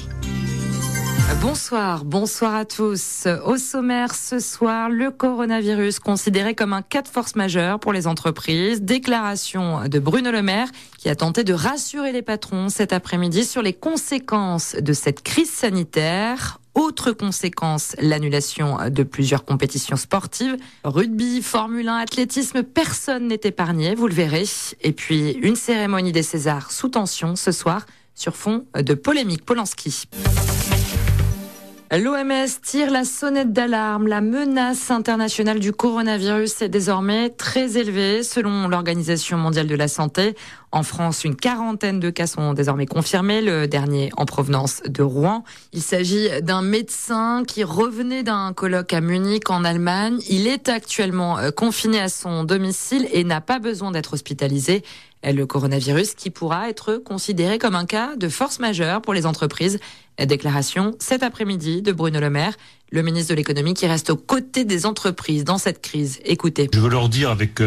Bonsoir à tous. Au sommaire ce soir, le coronavirus considéré comme un cas de force majeure pour les entreprises. Déclaration de Bruno Le Maire qui a tenté de rassurer les patrons cet après-midi sur les conséquences de cette crise sanitaire. Autre conséquence, l'annulation de plusieurs compétitions sportives. Rugby, Formule 1, athlétisme, personne n'est épargné, vous le verrez. Et puis, une cérémonie des Césars sous tension ce soir sur fond de polémique. Polanski. L'OMS tire la sonnette d'alarme. La menace internationale du coronavirus est désormais très élevée selon l'Organisation mondiale de la santé. En France, une quarantaine de cas sont désormais confirmés, le dernier en provenance de Rouen. Il s'agit d'un médecin qui revenait d'un colloque à Munich en Allemagne. Il est actuellement confiné à son domicile et n'a pas besoin d'être hospitalisé. Le coronavirus qui pourra être considéré comme un cas de force majeure pour les entreprises. Déclaration cet après-midi de Bruno Le Maire, le ministre de l'économie qui reste aux côtés des entreprises dans cette crise. Écoutez. Je veux leur dire avec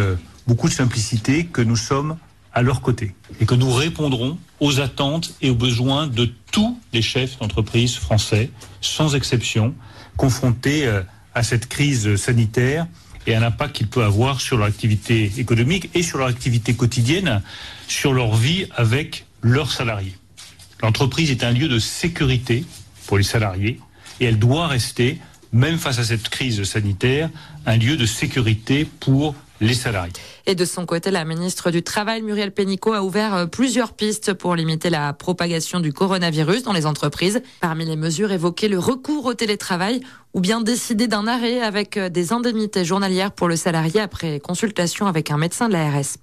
beaucoup de simplicité que nous sommes à leur côté et que nous répondrons aux attentes et aux besoins de tous les chefs d'entreprise français, sans exception, confrontés à cette crise sanitaire et à l'impact qu'il peut avoir sur leur activité économique et sur leur activité quotidienne, sur leur vie avec leurs salariés. L'entreprise est un lieu de sécurité pour les salariés et elle doit rester même face à cette crise sanitaire, un lieu de sécurité pour les salariés. Et de son côté, la ministre du Travail, Muriel Pénicaud, a ouvert plusieurs pistes pour limiter la propagation du coronavirus dans les entreprises. Parmi les mesures évoquées, le recours au télétravail ou bien décider d'un arrêt avec des indemnités journalières pour le salarié après consultation avec un médecin de l'ARS.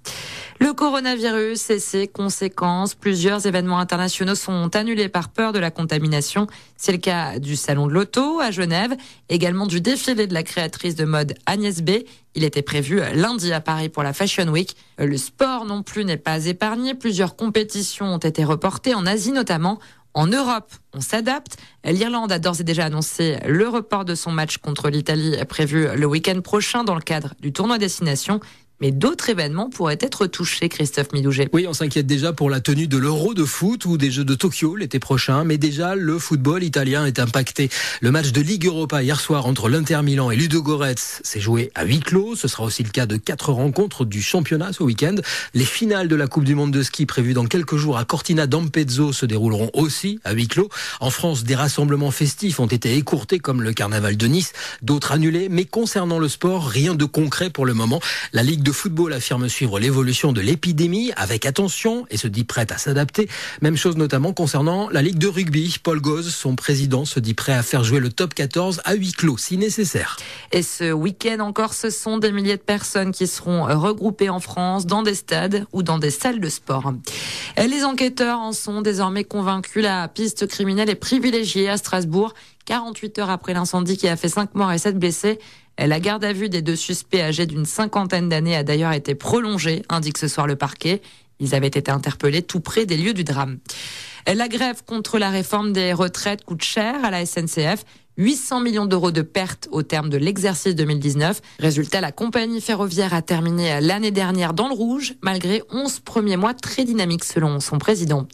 Le coronavirus et ses conséquences, plusieurs événements internationaux sont annulés par peur de la contamination. C'est le cas du Salon de l'Auto à Genève, également du défilé de la créatrice de mode Agnès B. Il était prévu lundi à Paris pour la Fashion Week. Le sport non plus n'est pas épargné. Plusieurs compétitions ont été reportées en Asie notamment. En Europe, on s'adapte. L'Irlande a d'ores et déjà annoncé le report de son match contre l'Italie prévu le week-end prochain dans le cadre du tournoi Destination. Mais d'autres événements pourraient être touchés, Christophe Midouget. Oui, on s'inquiète déjà pour la tenue de l'Euro de foot ou des Jeux de Tokyo l'été prochain. Mais déjà, le football italien est impacté. Le match de Ligue Europa hier soir entre l'Inter Milan et Ludogorets s'est joué à huis clos. Ce sera aussi le cas de 4 rencontres du championnat ce week-end. Les finales de la Coupe du Monde de ski prévues dans quelques jours à Cortina d'Ampezzo se dérouleront aussi à huis clos. En France, des rassemblements festifs ont été écourtés comme le carnaval de Nice, d'autres annulés. Mais concernant le sport, rien de concret pour le moment. La Ligue de football affirme suivre l'évolution de l'épidémie avec attention et se dit prête à s'adapter. Même chose notamment concernant la Ligue de rugby. Paul Gauze, son président, se dit prêt à faire jouer le top 14 à huis clos si nécessaire. Et ce week-end encore, ce sont des milliers de personnes qui seront regroupées en France dans des stades ou dans des salles de sport. Les enquêteurs en sont désormais convaincus. La piste criminelle est privilégiée à Strasbourg. 48 heures après l'incendie qui a fait 5 morts et 7 blessés. La garde à vue des 2 suspects âgés d'une 50aine d'années a d'ailleurs été prolongée, indique ce soir le parquet. Ils avaient été interpellés tout près des lieux du drame. La grève contre la réforme des retraites coûte cher à la SNCF. 800 millions d'euros de pertes au terme de l'exercice 2019. Résultat, la compagnie ferroviaire a terminé l'année dernière dans le rouge, malgré 11 premiers mois très dynamiques selon son président.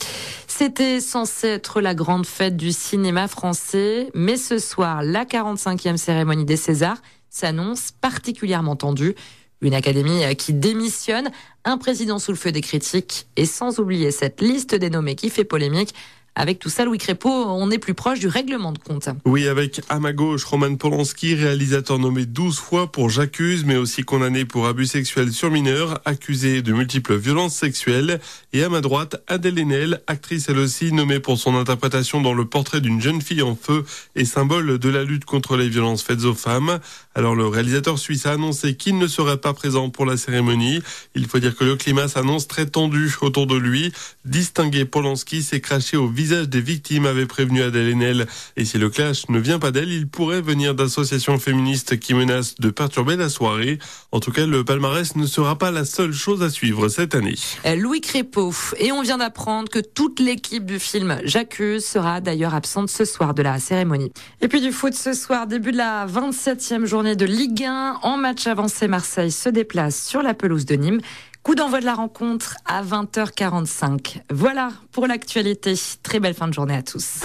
C'était censé être la grande fête du cinéma français, mais ce soir, la 45e cérémonie des Césars s'annonce particulièrement tendue. Une académie qui démissionne, un président sous le feu des critiques et sans oublier cette liste des nommés qui fait polémique. Avec tout ça, Louis Crépeau, on est plus proche du règlement de compte. Oui, avec à ma gauche Roman Polanski, réalisateur nommé 12 fois pour J'accuse, mais aussi condamné pour abus sexuels sur mineurs, accusé de multiples violences sexuelles. Et à ma droite, Adèle Haenel, actrice elle aussi, nommée pour son interprétation dans Le portrait d'une jeune fille en feu et symbole de la lutte contre les violences faites aux femmes. Alors le réalisateur suisse a annoncé qu'il ne serait pas présent pour la cérémonie. Il faut dire que le climat s'annonce très tendu autour de lui. Distingué, Polanski s'est craché au visage des victimes, avait prévenu Adèle Haenel. Et si le clash ne vient pas d'elle, il pourrait venir d'associations féministes qui menacent de perturber la soirée. En tout cas, le palmarès ne sera pas la seule chose à suivre cette année. Louis Crépeau. Et on vient d'apprendre que toute l'équipe du film J'accuse sera d'ailleurs absente ce soir de la cérémonie. Et puis du foot ce soir, début de la 27e journée de Ligue 1. En match avancé, Marseille se déplace sur la pelouse de Nîmes. Coup d'envoi de la rencontre à 20h45. Voilà pour l'actualité. Très belle fin de journée à tous.